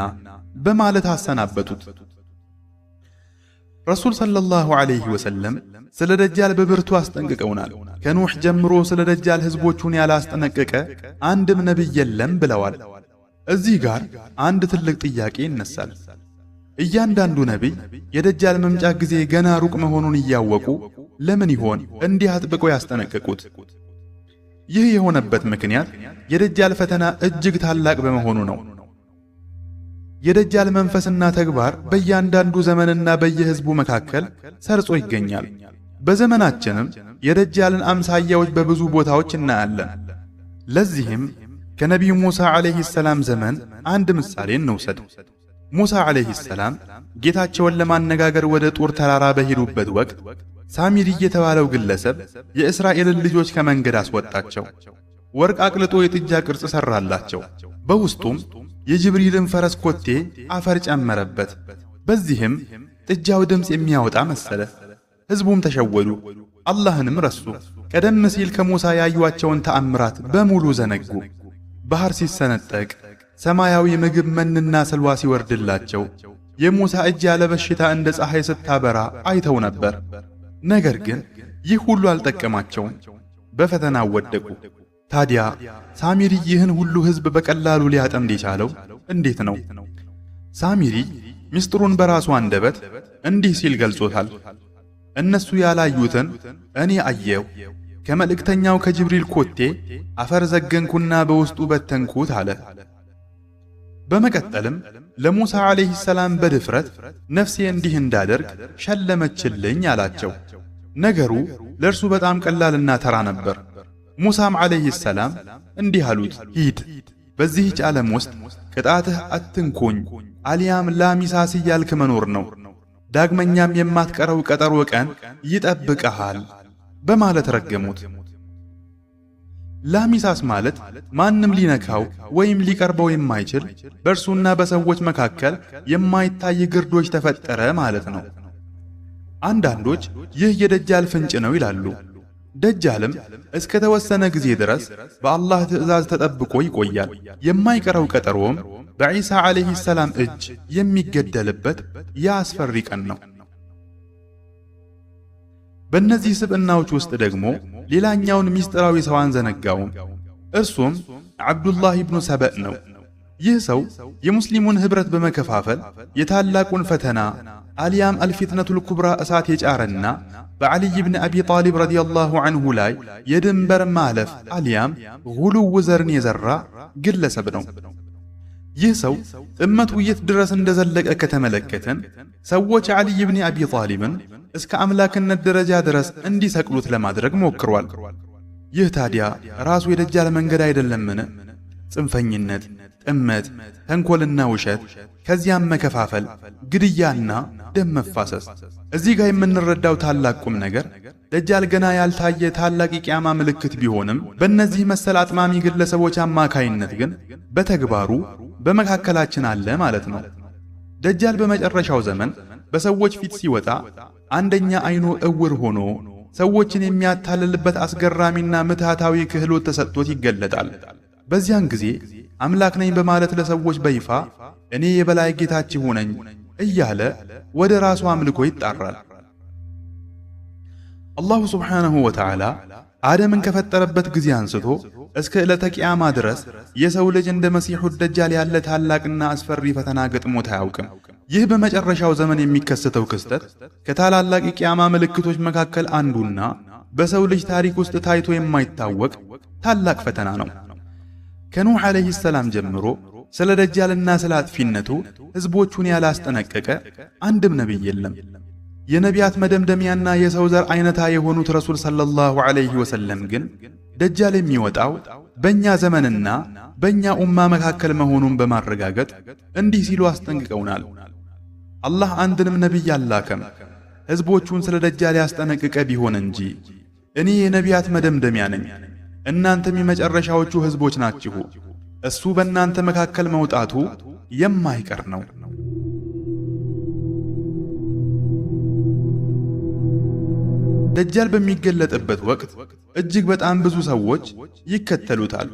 S1: በማለት አሰናበቱት። ረሱል ሰለላሁ ዐለይሂ ወሰለም ስለ ደጃል በብርቱ አስጠንቅቀውናል። ከኑህ ጀምሮ ስለ ደጃል ህዝቦቹን ያላስጠነቀቀ አንድም ነቢይ የለም ብለዋል። እዚህ ጋር አንድ ትልቅ ጥያቄ ይነሳል። እያንዳንዱ ነቢይ የደጃል መምጫ ጊዜ ገና ሩቅ መሆኑን እያወቁ ለምን ይሆን እንዲህ አጥብቀው ያስጠነቀቁት? ይህ የሆነበት ምክንያት የደጃል ፈተና እጅግ ታላቅ በመሆኑ ነው። የደጃል መንፈስና ተግባር በእያንዳንዱ ዘመንና በየህዝቡ መካከል ሰርጾ ይገኛል። በዘመናችንም የደጃልን አምሳያዎች በብዙ ቦታዎች እናያለን። ለዚህም ከነቢዩ ሙሳ ዓለይሂ ሰላም ዘመን አንድ ምሳሌ እንውሰድ። ሙሳ ዓለይሂ ሰላም ጌታቸውን ለማነጋገር ወደ ጡር ተራራ በሄዱበት ወቅት ሳሚሪ የተባለው ግለሰብ የእስራኤልን ልጆች ከመንገድ አስወጣቸው። ወርቅ አቅልጦ የጥጃ ቅርጽ ሰራላቸው። በውስጡም የጅብሪልን ፈረስ ኮቴ አፈር ጨመረበት። በዚህም ጥጃው ድምፅ የሚያወጣ መሰለ። ሕዝቡም ተሸወዱ፣ አላህንም ረሱ። ቀደም ሲል ከሙሳ ያዩዋቸውን ተአምራት በሙሉ ዘነጉ። ባህር ሲሰነጠቅ፣ ሰማያዊ ምግብ መንና ሰልዋ ሲወርድላቸው፣ የሙሳ እጅ ያለ በሽታ እንደ ፀሐይ ስታበራ አይተው ነበር። ነገር ግን ይህ ሁሉ አልጠቀማቸውም፣ በፈተናው ወደቁ። ታዲያ ሳሚሪ ይህን ሁሉ ሕዝብ በቀላሉ ሊያጠምድ የቻለው እንዴት ነው? ሳሚሪ ምስጢሩን በራሱ አንደበት እንዲህ ሲል ገልጾታል። እነሱ ያላዩትን እኔ አየው፣ ከመልእክተኛው ከጅብሪል ኮቴ አፈር ዘገንኩና በውስጡ በተንኩት አለ። በመቀጠልም ለሙሳ ዓለይሂ ሰላም በድፍረት ነፍሴ እንዲህ እንዳደርግ ሸለመችልኝ አላቸው። ነገሩ ለእርሱ በጣም ቀላልና ተራ ነበር። ሙሳም ዓለይሂ ሰላም እንዲህ አሉት፣ ሂድ፣ በዚህች ዓለም ውስጥ ቅጣትህ አትንኩኝ አልያም ላሚሳስ እያልክ መኖር ነው። ዳግመኛም የማትቀረው ቀጠሮ ቀን ይጠብቀሃል በማለት ረገሙት። ላሚሳስ ማለት ማንም ሊነካው ወይም ሊቀርበው የማይችል በእርሱና በሰዎች መካከል የማይታይ ግርዶች ተፈጠረ ማለት ነው። አንዳንዶች ይህ የደጃል ፍንጭ ነው ይላሉ። ደጃልም እስከ ተወሰነ ጊዜ ድረስ በአላህ ትእዛዝ ተጠብቆ ይቆያል። የማይቀረው ቀጠሮም በዒሳ ዓለይሂ ሰላም እጅ የሚገደልበት ያ አስፈሪ ቀን ነው። በእነዚህ ስብዕናዎች ውስጥ ደግሞ ሌላኛውን ሚስጥራዊ ሰው አንዘነጋውም። እርሱም ዓብዱላህ ኢብኑ ሰበእ ነው። ይህ ሰው የሙስሊሙን ኅብረት በመከፋፈል የታላቁን ፈተና አልያም አልፊትነቱል ኩብራ እሳት የጫረና በዓልይ ብን አቢ ጣሊብ ረዲየላሁ ዐንሁ ላይ የድንበር ማለፍ አልያም ጉሉው ዘርን የዘራ ግለሰብ ነው። ይህ ሰው ጥመቱ የት ድረስ እንደዘለቀ ከተመለከተን ሰዎች ዓልይ ብን አቢ ጣሊብን እስከ አምላክነት ደረጃ ድረስ እንዲሰቅሉት ለማድረግ ሞክሯል። ይህ ታዲያ ራሱ የደጃል መንገድ አይደለምን? ጽንፈኝነት፣ ጥመት፣ ተንኮልና ውሸት፣ ከዚያም መከፋፈል፣ ግድያና ደም መፋሰስ። እዚህ ጋር የምንረዳው ታላቅ ቁም ነገር ደጃል ገና ያልታየ ታላቅ የቂያማ ምልክት ቢሆንም በእነዚህ መሰል አጥማሚ ግለሰቦች አማካይነት ግን በተግባሩ በመካከላችን አለ ማለት ነው። ደጃል በመጨረሻው ዘመን በሰዎች ፊት ሲወጣ አንደኛ አይኑ እውር ሆኖ ሰዎችን የሚያታልልበት አስገራሚና ምትሃታዊ ክህሎት ተሰጥቶት ይገለጣል። በዚያን ጊዜ አምላክ ነኝ በማለት ለሰዎች በይፋ እኔ የበላይ ጌታችሁ ነኝ እያለ ወደ ራሱ አምልኮ ይጣራል። አላሁ ሱብሓነሁ ወተዓላ አደምን ከፈጠረበት ጊዜ አንስቶ እስከ ዕለተ ቂያማ ድረስ የሰው ልጅ እንደ መሲሑ ደጃል ያለ ታላቅና አስፈሪ ፈተና ገጥሞት አያውቅም። ይህ በመጨረሻው ዘመን የሚከሰተው ክስተት ከታላላቅ የቂያማ ምልክቶች መካከል አንዱና በሰው ልጅ ታሪክ ውስጥ ታይቶ የማይታወቅ ታላቅ ፈተና ነው። ከኑህ ዓለይሂ ሰላም ጀምሮ ስለ ደጃልና ስለ አጥፊነቱ ሕዝቦቹን ያላስጠነቀቀ አንድም ነቢይ የለም። የነቢያት መደምደሚያና የሰው ዘር አይነታ የሆኑት ረሱል ሰለላሁ ዐለይሂ ወሰለም ግን ደጃል የሚወጣው በእኛ ዘመንና በእኛ ኡማ መካከል መሆኑን በማረጋገጥ እንዲህ ሲሉ አስጠንቅቀውናል። አላህ አንድንም ነቢይ አላከም ሕዝቦቹን ስለ ደጃል ያስጠነቀቀ ቢሆን እንጂ እኔ የነቢያት መደምደሚያ ነኝ፣ እናንተም የመጨረሻዎቹ ሕዝቦች ናችሁ። እሱ በእናንተ መካከል መውጣቱ የማይቀር ነው። ደጃል በሚገለጥበት ወቅት እጅግ በጣም ብዙ ሰዎች ይከተሉታል።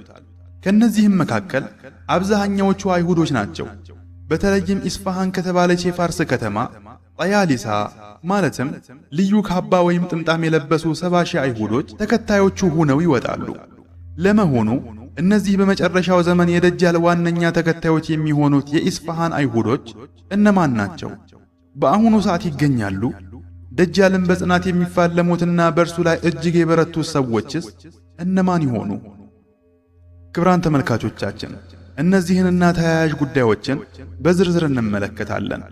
S1: ከነዚህም መካከል አብዛኛዎቹ አይሁዶች ናቸው። በተለይም ኢስፋሃን ከተባለች የፋርስ ከተማ ጠያሊሳ ማለትም ልዩ ካባ ወይም ጥምጣም የለበሱ 70 ሺህ አይሁዶች ተከታዮቹ ሆነው ይወጣሉ። ለመሆኑ እነዚህ በመጨረሻው ዘመን የደጃል ዋነኛ ተከታዮች የሚሆኑት የኢስፋሃን አይሁዶች እነማን ናቸው? በአሁኑ ሰዓት ይገኛሉ? ደጃልን በጽናት የሚፋለሙትና በእርሱ ላይ እጅግ የበረቱት ሰዎችስ እነማን ይሆኑ? ክብራን ተመልካቾቻችን እነዚህንና ተያያዥ ጉዳዮችን በዝርዝር እንመለከታለን።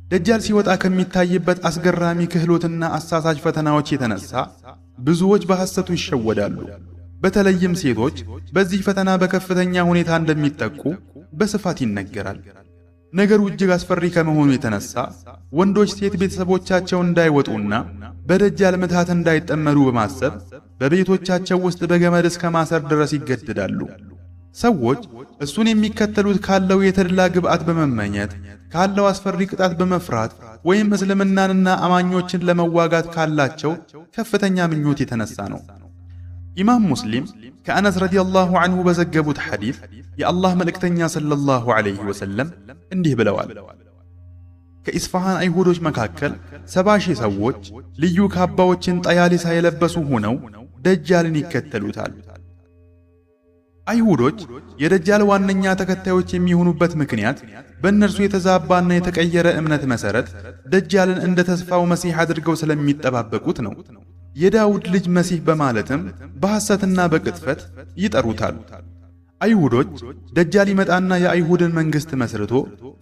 S1: ደጃል ሲወጣ ከሚታይበት አስገራሚ ክህሎትና አሳሳች ፈተናዎች የተነሳ ብዙዎች በሐሰቱ ይሸወዳሉ። በተለይም ሴቶች በዚህ ፈተና በከፍተኛ ሁኔታ እንደሚጠቁ በስፋት ይነገራል። ነገሩ እጅግ አስፈሪ ከመሆኑ የተነሳ ወንዶች ሴት ቤተሰቦቻቸው እንዳይወጡና በደጃል ምትሃት እንዳይጠመዱ በማሰብ በቤቶቻቸው ውስጥ በገመድ እስከ ማሰር ድረስ ይገደዳሉ። ሰዎች እሱን የሚከተሉት ካለው የተድላ ግብዓት በመመኘት ካለው አስፈሪ ቅጣት በመፍራት ወይም እስልምናንና አማኞችን ለመዋጋት ካላቸው ከፍተኛ ምኞት የተነሳ ነው። ኢማም ሙስሊም ከአነስ ረዲየላሁ ዐንሁ በዘገቡት ሐዲስ የአላህ መልእክተኛ ሰለላሁ ዐለይሂ ወሰለም እንዲህ ብለዋል። ከኢስፋሃን አይሁዶች መካከል 70 ሺህ ሰዎች ልዩ ካባዎችን ጠያሊሳ የለበሱ ሆነው ደጃልን ይከተሉታል። አይሁዶች የደጃል ዋነኛ ተከታዮች የሚሆኑበት ምክንያት በእነርሱ የተዛባና የተቀየረ እምነት መሰረት ደጃልን እንደ ተስፋው መሲህ አድርገው ስለሚጠባበቁት ነው። የዳውድ ልጅ መሲህ በማለትም በሐሰትና በቅጥፈት ይጠሩታል። አይሁዶች ደጃል ይመጣና የአይሁድን መንግሥት መስርቶ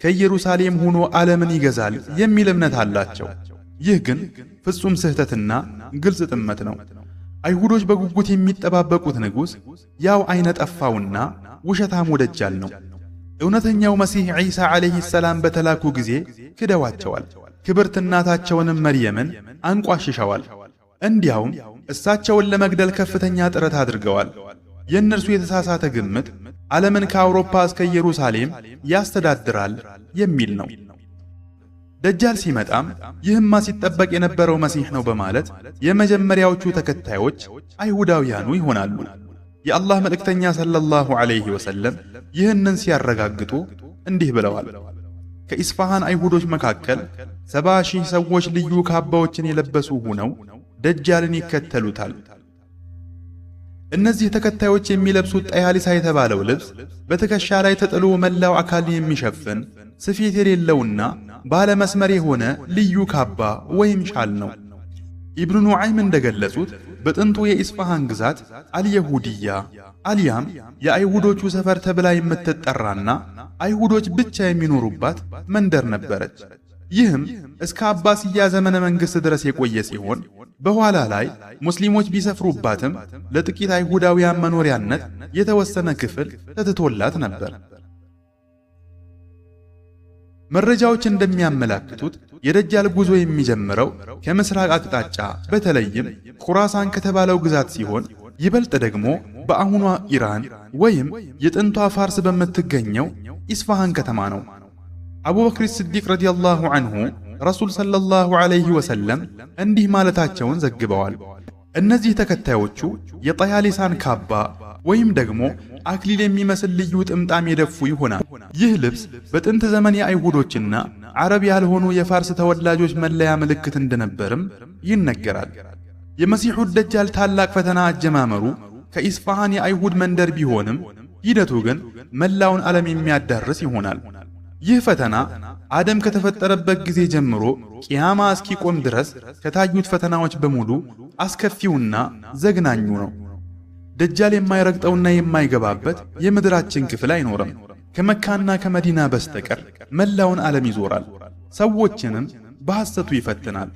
S1: ከኢየሩሳሌም ሆኖ ዓለምን ይገዛል የሚል እምነት አላቸው። ይህ ግን ፍጹም ስህተትና ግልጽ ጥመት ነው። አይሁዶች በጉጉት የሚጠባበቁት ንጉሥ ያው አይነ ጠፋውና ውሸታሙ ደጃል ነው። እውነተኛው መሲህ ዒሳ ዓለይሂ ሰላም በተላኩ ጊዜ ክደዋቸዋል። ክብርት እናታቸውንም መርየምን አንቋሽሸዋል። እንዲያውም እሳቸውን ለመግደል ከፍተኛ ጥረት አድርገዋል። የእነርሱ የተሳሳተ ግምት ዓለምን ከአውሮፓ እስከ ኢየሩሳሌም ያስተዳድራል የሚል ነው። ደጃል ሲመጣም ይህማ ሲጠበቅ የነበረው መሲህ ነው በማለት የመጀመሪያዎቹ ተከታዮች አይሁዳውያኑ ይሆናሉ። የአላህ መልእክተኛ ሰለላሁ ዐለይሂ ወሰለም ይህንን ሲያረጋግጡ እንዲህ ብለዋል። ከኢስፋሃን አይሁዶች መካከል 70 ሺህ ሰዎች ልዩ ካባዎችን የለበሱ ሆነው ደጃልን ይከተሉታል። እነዚህ ተከታዮች የሚለብሱት ጠያሊሳ የተባለው ልብስ በትከሻ ላይ ተጥሎ መላው አካልን የሚሸፍን ስፌት የሌለውና ባለ መስመር የሆነ ልዩ ካባ ወይም ሻል ነው። ኢብኑ ኑዓይም እንደገለጹት በጥንቱ የኢስፋሃን ግዛት አልየሁድያ አልያም የአይሁዶቹ ሰፈር ተብላ የምትጠራና አይሁዶች ብቻ የሚኖሩባት መንደር ነበረች። ይህም እስከ አባስያ ዘመነ መንግሥት ድረስ የቆየ ሲሆን በኋላ ላይ ሙስሊሞች ቢሰፍሩባትም ለጥቂት አይሁዳውያን መኖሪያነት የተወሰነ ክፍል ተትቶላት ነበር። መረጃዎች እንደሚያመላክቱት የደጃል ጉዞ የሚጀምረው ከምስራቅ አቅጣጫ በተለይም ኹራሳን ከተባለው ግዛት ሲሆን ይበልጥ ደግሞ በአሁኗ ኢራን ወይም የጥንቷ ፋርስ በምትገኘው ኢስፋሃን ከተማ ነው። አቡበክር ሲዲቅ ረዲየላሁ ዐንሁ ረሱል ሰለላሁ ዐለይሂ ወሰለም እንዲህ ማለታቸውን ዘግበዋል። እነዚህ ተከታዮቹ የጠያሊሳን ካባ ወይም ደግሞ አክሊል የሚመስል ልዩ ጥምጣም የደፉ ይሆናል። ይህ ልብስ በጥንት ዘመን የአይሁዶችና ዓረብ ያልሆኑ የፋርስ ተወላጆች መለያ ምልክት እንደነበርም ይነገራል። የመሲሑ ደጃል ታላቅ ፈተና አጀማመሩ ከኢስፋሃን የአይሁድ መንደር ቢሆንም ሂደቱ ግን መላውን ዓለም የሚያዳርስ ይሆናል። ይህ ፈተና አደም ከተፈጠረበት ጊዜ ጀምሮ ቂያማ እስኪቆም ድረስ ከታዩት ፈተናዎች በሙሉ አስከፊውና ዘግናኙ ነው። ደጃል የማይረግጠውና የማይገባበት የምድራችን ክፍል አይኖርም። ከመካና ከመዲና በስተቀር መላውን ዓለም ይዞራል። ሰዎችንም በሐሰቱ ይፈትናል።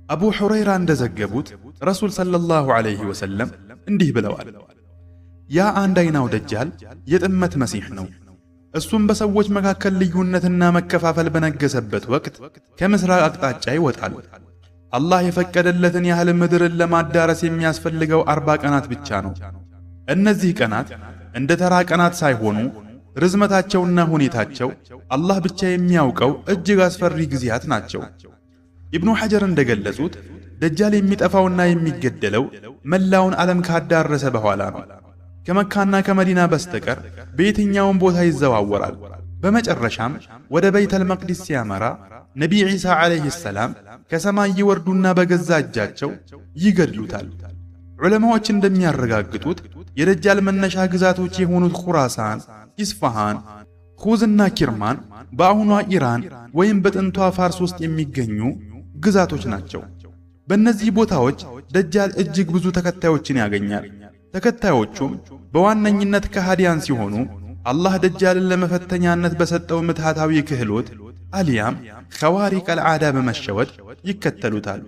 S1: አቡ ሁረይራ እንደዘገቡት ረሱል ሰለላሁ ዐለይሂ ወሰለም እንዲህ ብለዋል። ያ አንድ አይናው ደጃል የጥመት መሲሕ ነው። እሱም በሰዎች መካከል ልዩነትና መከፋፈል በነገሰበት ወቅት ከምስራቅ አቅጣጫ ይወጣል። አላህ የፈቀደለትን ያህል ምድርን ለማዳረስ የሚያስፈልገው 40 ቀናት ብቻ ነው። እነዚህ ቀናት እንደ ተራ ቀናት ሳይሆኑ ርዝመታቸውና ሁኔታቸው አላህ ብቻ የሚያውቀው እጅግ አስፈሪ ጊዜያት ናቸው። ኢብኑ ሐጀር እንደገለጹት ደጃል የሚጠፋውና የሚገደለው መላውን ዓለም ካዳረሰ በኋላ ነው። ከመካና ከመዲና በስተቀር በየትኛውም ቦታ ይዘዋወራል። በመጨረሻም ወደ በይተል መቅዲስ ሲያመራ ነቢይ ዒሳ ዓለይሂ ሰላም ከሰማይ ይወርዱና በገዛ እጃቸው ይገድሉታል። ዑለማዎች እንደሚያረጋግጡት የደጃል መነሻ ግዛቶች የሆኑት ኹራሳን፣ ኢስፋሃን፣ ኩዝና ኪርማን በአሁኗ ኢራን ወይም በጥንቷ ፋርስ ውስጥ የሚገኙ ግዛቶች ናቸው። በእነዚህ ቦታዎች ደጃል እጅግ ብዙ ተከታዮችን ያገኛል። ተከታዮቹም በዋነኝነት ከሃዲያን ሲሆኑ አላህ ደጃልን ለመፈተኛነት በሰጠው ምትሃታዊ ክህሎት አሊያም ኸዋሪቀል ዓዳ በመሸወድ ይከተሉታል።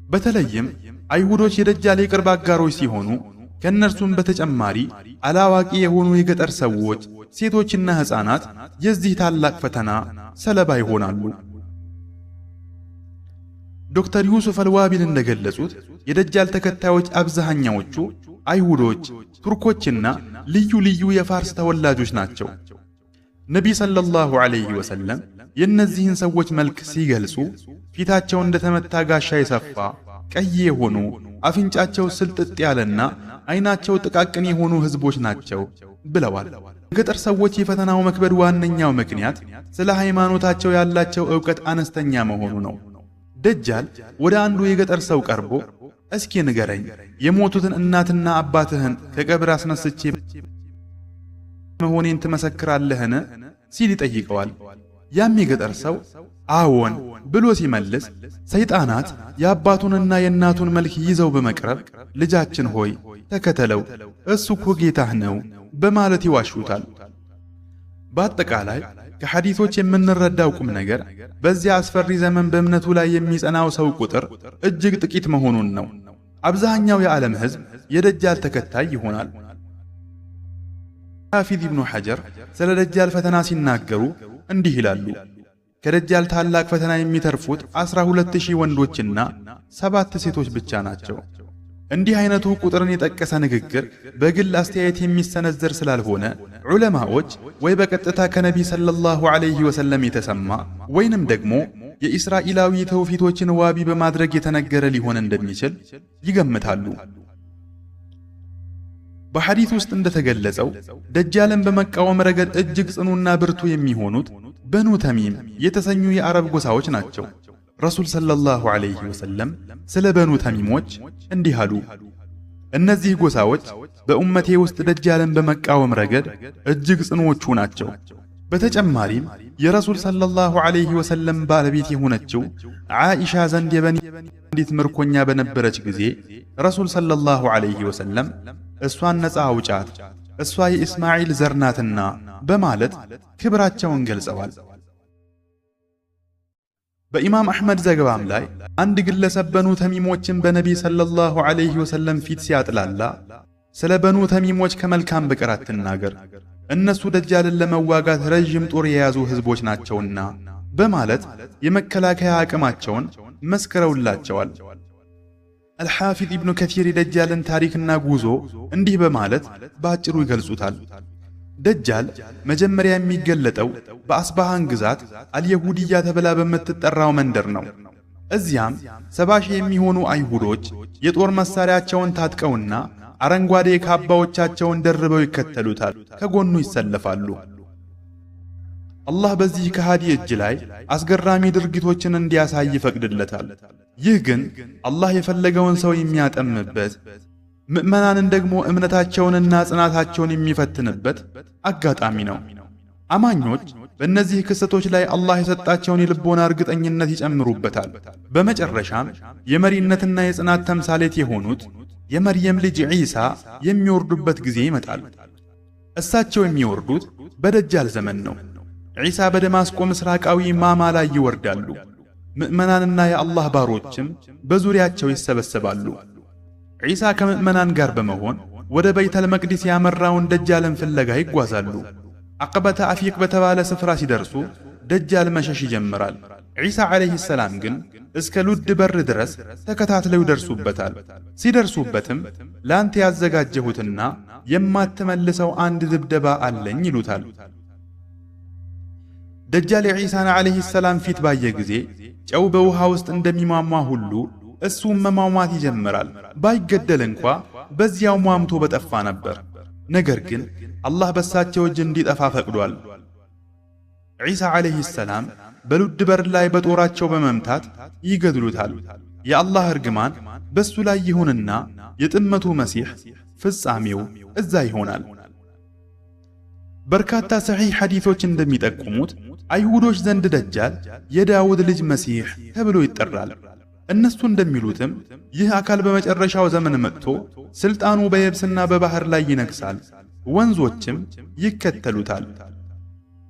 S1: በተለይም አይሁዶች የደጃል የቅርብ አጋሮች ሲሆኑ ከእነርሱም በተጨማሪ አላዋቂ የሆኑ የገጠር ሰዎች፣ ሴቶችና ሕፃናት የዚህ ታላቅ ፈተና ሰለባ ይሆናሉ። ዶክተር ዩሱፍ አልዋቢል እንደገለጹት የደጃል ተከታዮች አብዛኛዎቹ አይሁዶች፣ ቱርኮችና ልዩ ልዩ የፋርስ ተወላጆች ናቸው። ነቢይ ሰለላሁ ዐለይሂ ወሰለም የእነዚህን ሰዎች መልክ ሲገልጹ ፊታቸው እንደተመታ ጋሻ የሰፋ ቀይ የሆኑ አፍንጫቸው ስልጥጥ ያለና አይናቸው ጥቃቅን የሆኑ ህዝቦች ናቸው ብለዋል። የገጠር ሰዎች የፈተናው መክበድ ዋነኛው ምክንያት ስለ ሃይማኖታቸው ያላቸው ዕውቀት አነስተኛ መሆኑ ነው። ደጃል ወደ አንዱ የገጠር ሰው ቀርቦ እስኪ ንገረኝ፣ የሞቱትን እናትና አባትህን ከቀብር አስነስቼ መሆኔን ትመሰክራለህን? ሲል ይጠይቀዋል። ያም የገጠር ሰው አዎን ብሎ ሲመልስ ሰይጣናት የአባቱንና የእናቱን መልክ ይዘው በመቅረብ ልጃችን ሆይ ተከተለው፣ እሱ እኮ ጌታህ ነው በማለት ይዋሹታል። በአጠቃላይ ከሐዲሶች የምንረዳው ቁም ነገር በዚያ አስፈሪ ዘመን በእምነቱ ላይ የሚጸናው ሰው ቁጥር እጅግ ጥቂት መሆኑን ነው። አብዛኛው የዓለም ሕዝብ የደጃል ተከታይ ይሆናል። ሐፊዝ ኢብኑ ሐጀር ስለ ደጃል ፈተና ሲናገሩ እንዲህ ይላሉ። ከደጃል ታላቅ ፈተና የሚተርፉት 12000 ወንዶችና 7 ሴቶች ብቻ ናቸው። እንዲህ አይነቱ ቁጥርን የጠቀሰ ንግግር በግል አስተያየት የሚሰነዘር ስላልሆነ ዑለማዎች ወይ በቀጥታ ከነቢይ ሰለላሁ ዐለይሂ ወሰለም የተሰማ ወይንም ደግሞ የእስራኤላዊ ተውፊቶችን ዋቢ በማድረግ የተነገረ ሊሆን እንደሚችል ይገምታሉ። በሐዲስ ውስጥ እንደተገለጸው ደጃልን በመቃወም ረገድ እጅግ ጽኑና ብርቱ የሚሆኑት በኑ ተሚም የተሰኙ የአረብ ጎሳዎች ናቸው። ረሱል ሰለላሁ ዐለይሂ ወሰለም ስለ በኑ ተሚሞች እንዲህ አሉ። እነዚህ ጎሳዎች በኡመቴ ውስጥ ደጃልን በመቃወም ረገድ እጅግ ጽኑዎቹ ናቸው። በተጨማሪም የረሱል ሰለላሁ ዐለይሂ ወሰለም ባለቤት የሆነችው ዓኢሻ ዘንድ የበኒ አንዲት ምርኮኛ በነበረች ጊዜ ረሱል ሰለላሁ ዐለይሂ ወሰለም እሷን ነፃ አውጫት፣ እሷ የእስማዒል ዘር ናትና በማለት ክብራቸውን ገልጸዋል። በኢማም አሕመድ ዘገባም ላይ አንድ ግለሰብ በኑ ተሚሞችን በነቢይ ሰለላሁ ዐለይሂ ወሰለም ፊት ሲያጥላላ ስለ በኑ ተሚሞች ከመልካም በቀር አትናገር፣ እነሱ ደጃልን ለመዋጋት ረዥም ጦር የያዙ ሕዝቦች ናቸውና በማለት የመከላከያ አቅማቸውን መስክረውላቸዋል። አልሓፊዝ ኢብኑ ከቲር የደጃልን ታሪክና ጉዞ እንዲህ በማለት በአጭሩ ይገልጹታል። ደጃል መጀመሪያ የሚገለጠው በአስባሃን ግዛት አልየሁድያ ተብላ በምትጠራው መንደር ነው። እዚያም 70,000 የሚሆኑ አይሁዶች የጦር መሳሪያቸውን ታጥቀውና አረንጓዴ ካባዎቻቸውን ደርበው ይከተሉታል፣ ከጎኑ ይሰለፋሉ። አላህ በዚህ ከሃዲ እጅ ላይ አስገራሚ ድርጊቶችን እንዲያሳይ ይፈቅድለታል። ይህ ግን አላህ የፈለገውን ሰው የሚያጠምበት፣ ምእመናንን ደግሞ እምነታቸውንና ጽናታቸውን የሚፈትንበት አጋጣሚ ነው። አማኞች በእነዚህ ክስተቶች ላይ አላህ የሰጣቸውን የልቦና እርግጠኝነት ይጨምሩበታል። በመጨረሻም የመሪነትና የጽናት ተምሳሌት የሆኑት የመርየም ልጅ ዒሳ የሚወርዱበት ጊዜ ይመጣል። እሳቸው የሚወርዱት በደጃል ዘመን ነው። ዒሳ በደማስቆ ምስራቃዊ ማማ ላይ ይወርዳሉ። ምእመናንና የአላህ ባሮችም በዙሪያቸው ይሰበሰባሉ። ዒሳ ከምእመናን ጋር በመሆን ወደ በይተል መቅዲስ ያመራውን ደጃልን ፍለጋ ይጓዛሉ። አቅበተ አፊቅ በተባለ ስፍራ ሲደርሱ ደጃል መሸሽ ይጀምራል። ዒሳ ዓለይሂ ሰላም ግን እስከ ሉድ በር ድረስ ተከታትለው ይደርሱበታል። ሲደርሱበትም ላንተ ያዘጋጀሁትና የማትመልሰው አንድ ድብደባ አለኝ ይሉታል። ደጃል የዒሳን ዓለይሂ ሰላም ፊት ባየ ጊዜ ጨው በውሃ ውስጥ እንደሚሟሟ ሁሉ እሱም መሟሟት ይጀምራል። ባይገደል እንኳ በዚያው ሟምቶ በጠፋ ነበር። ነገር ግን አላህ በሳቸው እጅ እንዲጠፋ ፈቅዷል። ዒሳ ዓለይሂ ሰላም በሉድ በር ላይ በጦራቸው በመምታት ይገድሉታል። የአላህ እርግማን በሱ ላይ ይሁንና የጥመቱ መሲሕ ፍጻሜው እዛ ይሆናል። በርካታ ሰሒህ ሐዲሶች እንደሚጠቁሙት አይሁዶች ዘንድ ደጃል የዳውድ ልጅ መሲሕ ተብሎ ይጠራል። እነሱ እንደሚሉትም ይህ አካል በመጨረሻው ዘመን መጥቶ ስልጣኑ በየብስና በባህር ላይ ይነግሳል፣ ወንዞችም ይከተሉታል።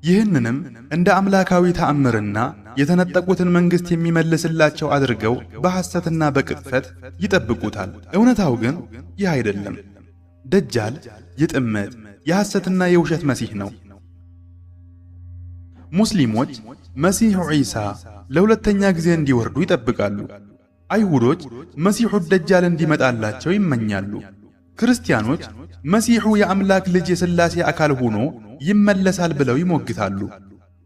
S1: ይህንንም እንደ አምላካዊ ተአምርና የተነጠቁትን መንግሥት የሚመልስላቸው አድርገው በሐሰትና በቅጥፈት ይጠብቁታል። እውነታው ግን ይህ አይደለም። ደጃል የጥመት የሐሰትና የውሸት መሲሕ ነው። ሙስሊሞች መሲሑ ዒሳ ለሁለተኛ ጊዜ እንዲወርዱ ይጠብቃሉ። አይሁዶች መሲሑ ደጃል እንዲመጣላቸው ይመኛሉ። ክርስቲያኖች መሲሑ የአምላክ ልጅ የሥላሴ አካል ሆኖ ይመለሳል ብለው ይሞግታሉ።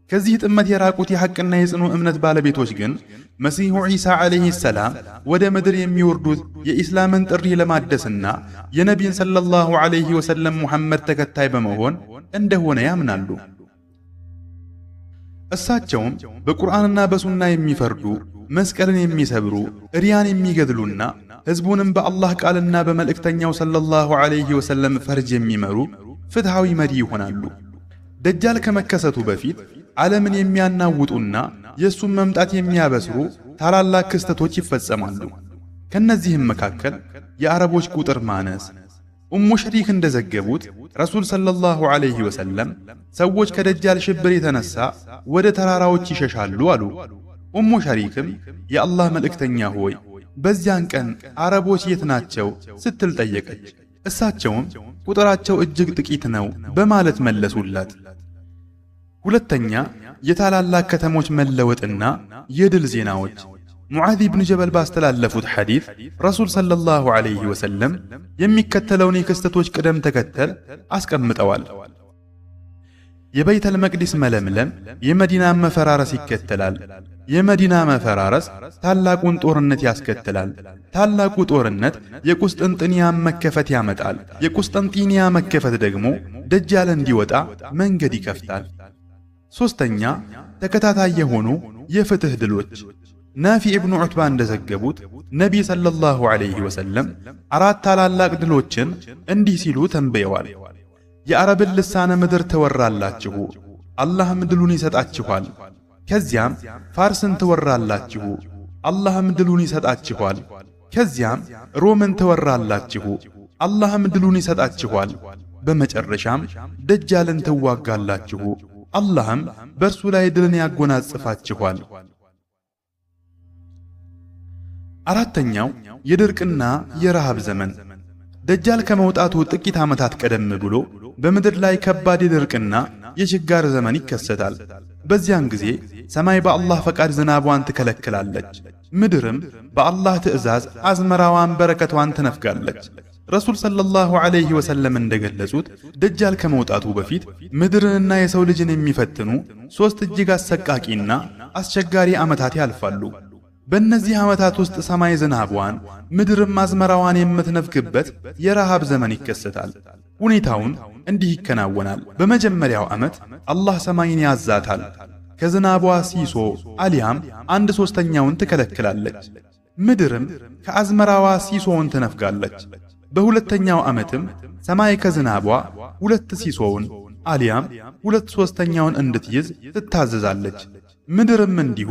S1: ከዚህ ጥመት የራቁት የሐቅና የጽኑ እምነት ባለቤቶች ግን መሲሑ ዒሳ ዓለይሂ ሰላም ወደ ምድር የሚወርዱት የኢስላምን ጥሪ ለማደስና የነቢይን ሰለላሁ ዐለይሂ ወሰለም ሙሐመድ ተከታይ በመሆን እንደሆነ ያምናሉ። እሳቸውም በቁርአንና በሱና የሚፈርዱ፣ መስቀልን የሚሰብሩ፣ ሪያን የሚገድሉና ሕዝቡንም በአላህ ቃልና በመልእክተኛው ሰለላሁ ዐለይሂ ወሰለም ፈርጅ የሚመሩ ፍትሃዊ መሪ ይሆናሉ። ደጃል ከመከሰቱ በፊት ዓለምን የሚያናውጡና የእሱን መምጣት የሚያበስሩ ታላላቅ ክስተቶች ይፈጸማሉ። ከነዚህም መካከል የአረቦች ቁጥር ማነስ። ኡሙ ሸሪክ እንደዘገቡት ረሱል ሰለላሁ ዐለይሂ ወሰለም ሰዎች ከደጃል ሽብር የተነሳ ወደ ተራራዎች ይሸሻሉ አሉ። ኡሙ ሸሪክም የአላህ መልእክተኛ ሆይ በዚያን ቀን አረቦች የት ናቸው ስትል ጠየቀች። እሳቸውም ቁጥራቸው እጅግ ጥቂት ነው በማለት መለሱላት። ሁለተኛ የታላላቅ ከተሞች መለወጥና የድል ዜናዎች። ሙዓዝ ብን ጀበል ባስተላለፉት ሐዲስ ረሱል ሰለላሁ ዐለይሂ ወሰለም የሚከተለውን የክስተቶች ቅደም ተከተል አስቀምጠዋል። የበይተል መቅዲስ መለምለም የመዲና መፈራረስ ይከተላል። የመዲና መፈራረስ ታላቁን ጦርነት ያስከትላል። ታላቁ ጦርነት የቁስጥንጥንያን መከፈት ያመጣል። የቁስጥንጥንያ መከፈት ደግሞ ደጃል እንዲወጣ መንገድ ይከፍታል። ሶስተኛ ተከታታይ የሆኑ የፍትህ ድሎች። ናፊዕ ኢብኑ ዑትባ እንደዘገቡት ነቢይ ሰለላሁ ዐለይሂ ወሰለም 4 ታላላቅ ድሎችን እንዲህ ሲሉ ተንብየዋል። የአረብን ልሳነ ምድር ትወራላችሁ፣ አላህም ድሉን ይሰጣችኋል። ከዚያም ፋርስን ትወራላችሁ፣ አላህም ድሉን ይሰጣችኋል። ከዚያም ሮምን ትወራላችሁ፣ አላህም ድሉን ይሰጣችኋል። በመጨረሻም ደጃልን ትዋጋላችሁ፣ አላህም በእርሱ ላይ ድልን ያጎናጽፋችኋል። አራተኛው የድርቅና የረሃብ ዘመን። ደጃል ከመውጣቱ ጥቂት ዓመታት ቀደም ብሎ በምድር ላይ ከባድ የድርቅና የችጋር ዘመን ይከሰታል። በዚያን ጊዜ ሰማይ በአላህ ፈቃድ ዝናቧን ትከለክላለች፣ ምድርም በአላህ ትእዛዝ አዝመራዋን በረከቷን ትነፍጋለች። ረሱል ሰለላሁ ዐለይሂ ወሰለም እንደገለጹት ደጃል ከመውጣቱ በፊት ምድርንና የሰው ልጅን የሚፈትኑ 3 እጅግ አሰቃቂና አስቸጋሪ ዓመታት ያልፋሉ። በእነዚህ ዓመታት ውስጥ ሰማይ ዝናቧን ምድርም አዝመራዋን የምትነፍግበት የረሃብ ዘመን ይከሰታል። ሁኔታውን እንዲህ ይከናወናል። በመጀመሪያው ዓመት አላህ ሰማይን ያዛታል። ከዝናቧ ሲሶ አሊያም 1/3ኛውን ትከለክላለች። ምድርም ከአዝመራዋ ሲሶውን ትነፍጋለች። በሁለተኛው ዓመትም ሰማይ ከዝናቧ 2 ሲሶውን አሊያም 2/3ኛውን እንድትይዝ ትታዘዛለች። ምድርም እንዲሁ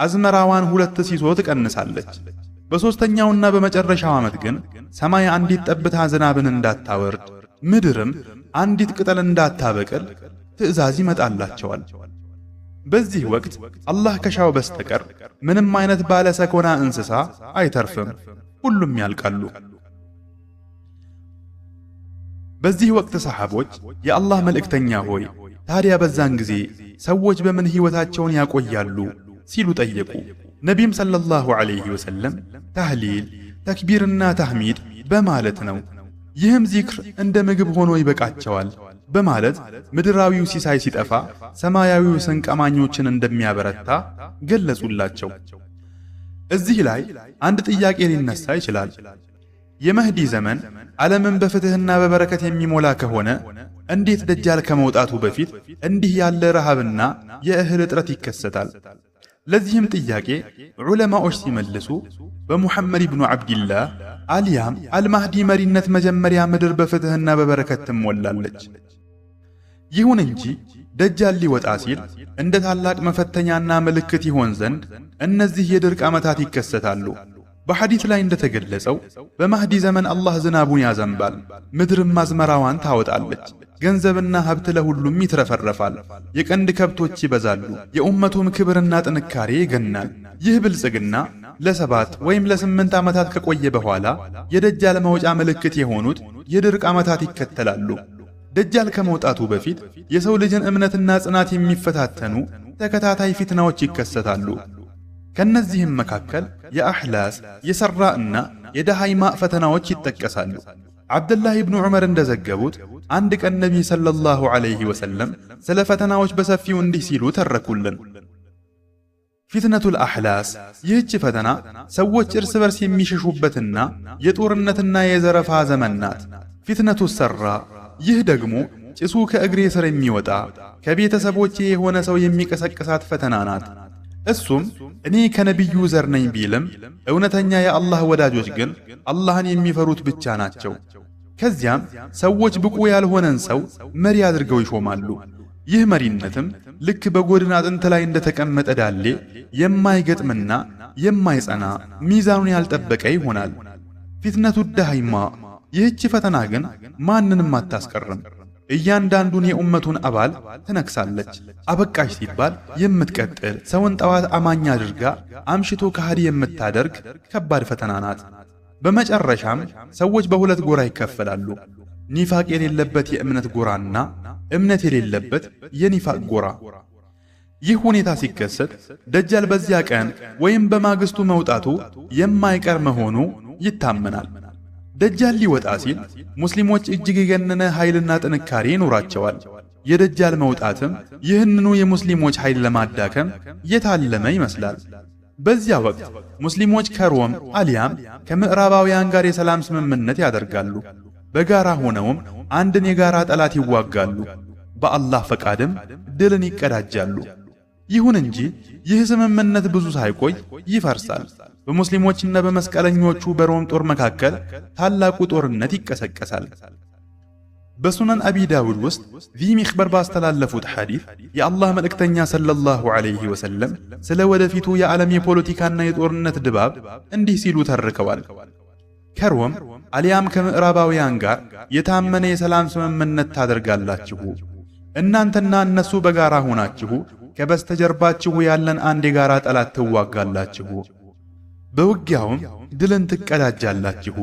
S1: አዝመራዋን 2 ሲሶ ትቀንሳለች። በሦስተኛውና በመጨረሻው ዓመት ግን ሰማይ አንዲት ጠብታ ዝናብን እንዳታወርድ፣ ምድርም አንዲት ቅጠል እንዳታበቅል ትእዛዝ ይመጣላቸዋል። በዚህ ወቅት አላህ ከሻው በስተቀር ምንም አይነት ባለ ሰኮና እንስሳ አይተርፍም፣ ሁሉም ያልቃሉ። በዚህ ወቅት ሰሓቦች የአላህ መልእክተኛ ሆይ ታዲያ በዛን ጊዜ ሰዎች በምን ሕይወታቸውን ያቆያሉ ሲሉ ጠየቁ። ነቢይም ሰለላሁ ዐለይሂ ወሰለም ታህሊል፣ ተክቢርና ታህሚድ በማለት ነው። ይህም ዚክር እንደ ምግብ ሆኖ ይበቃቸዋል በማለት ምድራዊው ሲሳይ ሲጠፋ ሰማያዊው ስንቅ አማኞችን እንደሚያበረታ ገለጹላቸው። እዚህ ላይ አንድ ጥያቄ ሊነሳ ይችላል። የመህዲ ዘመን ዓለምን በፍትህና በበረከት የሚሞላ ከሆነ እንዴት ደጃል ከመውጣቱ በፊት እንዲህ ያለ ረሃብና የእህል እጥረት ይከሰታል? ለዚህም ጥያቄ ዑለማዎች ሲመልሱ በሙሐመድ ኢብኑ ዓብድላህ አልያም አልማህዲ መሪነት መጀመሪያ ምድር በፍትህና በበረከት ትሞላለች። ይሁን እንጂ ደጃል ሊወጣ ሲል እንደ ታላቅ መፈተኛና ምልክት ይሆን ዘንድ እነዚህ የድርቅ ዓመታት ይከሰታሉ። በሐዲት ላይ እንደተገለጸው በማህዲ ዘመን አላህ ዝናቡን ያዘንባል፣ ምድርም አዝመራዋን ታወጣለች፣ ገንዘብና ሀብት ለሁሉም ይትረፈረፋል፣ የቀንድ ከብቶች ይበዛሉ፣ የኡመቱም ክብርና ጥንካሬ ይገናል። ይህ ብልጽግና ለ7 ወይም ለ8 ዓመታት ከቆየ በኋላ የደጃል መውጫ ምልክት የሆኑት የድርቅ ዓመታት ይከተላሉ። ደጃል ከመውጣቱ በፊት የሰው ልጅን እምነትና ጽናት የሚፈታተኑ ተከታታይ ፊትናዎች ይከሰታሉ። ከነዚህም መካከል የአህላስ የሰራእና የደሃይማ ፈተናዎች ይጠቀሳሉ። አብዱላህ ኢብኑ ዑመር እንደዘገቡት አንድ ቀን ነቢይ ሰለላሁ ዐለይሂ ወሰለም ስለ ፈተናዎች በሰፊው እንዲህ ሲሉ ተረኩልን። ፊትነቱል አህላስ፣ ይህች ፈተና ሰዎች እርስ በርስ የሚሸሹበትና የጦርነትና የዘረፋ ዘመን ናት። ፊትነቱ ሰራ፣ ይህ ደግሞ ጭሱ ከእግሬ ስር የሚወጣ ከቤተሰቦቼ የሆነ ሰው የሚቀሰቅሳት ፈተና ናት። እሱም እኔ ከነቢዩ ዘር ነኝ ቢልም እውነተኛ የአላህ ወዳጆች ግን አላህን የሚፈሩት ብቻ ናቸው። ከዚያም ሰዎች ብቁ ያልሆነን ሰው መሪ አድርገው ይሾማሉ። ይህ መሪነትም ልክ በጎድን አጥንት ላይ እንደተቀመጠ ዳሌ የማይገጥምና የማይጸና ሚዛኑን ያልጠበቀ ይሆናል። ፊትነቱ ደሃይማ፣ ይህች ፈተና ግን ማንንም አታስቀርም። እያንዳንዱን የኡመቱን አባል ትነክሳለች። አበቃሽ ሲባል የምትቀጥል ሰውን ጠዋት አማኝ አድርጋ አምሽቶ ከሃዲ የምታደርግ ከባድ ፈተና ናት። በመጨረሻም ሰዎች በሁለት ጎራ ይከፈላሉ። ኒፋቅ የሌለበት የእምነት ጎራና እምነት የሌለበት የኒፋቅ ጎራ። ይህ ሁኔታ ሲከሰት ደጃል በዚያ ቀን ወይም በማግስቱ መውጣቱ የማይቀር መሆኑ ይታመናል። ደጃል ሊወጣ ሲል ሙስሊሞች እጅግ የገነነ ኃይልና ጥንካሬ ይኖራቸዋል። የደጃል መውጣትም ይህንኑ የሙስሊሞች ኃይል ለማዳከም የታለመ ይመስላል። በዚያ ወቅት ሙስሊሞች ከሮም አሊያም ከምዕራባውያን ጋር የሰላም ስምምነት ያደርጋሉ። በጋራ ሆነውም አንድን የጋራ ጠላት ይዋጋሉ። በአላህ ፈቃድም ድልን ይቀዳጃሉ። ይሁን እንጂ ይህ ስምምነት ብዙ ሳይቆይ ይፈርሳል። በሙስሊሞችና በመስቀለኞቹ በሮም ጦር መካከል ታላቁ ጦርነት ይቀሰቀሳል። በሱነን አቢ ዳውድ ውስጥ ዚ ሚኽበር ባስተላለፉት ሐዲስ የአላህ መልእክተኛ ሰለላሁ ዐለይሂ ወሰለም ስለ ወደፊቱ የዓለም የፖለቲካና የጦርነት ድባብ እንዲህ ሲሉ ተርከዋል። ከሮም አሊያም ከምዕራባውያን ጋር የታመነ የሰላም ስምምነት ታደርጋላችሁ። እናንተና እነሱ በጋራ ሆናችሁ ከበስተጀርባችሁ ያለን አንድ የጋራ ጠላት ትዋጋላችሁ። በውጊያውም ድልን ትቀዳጃላችሁ፣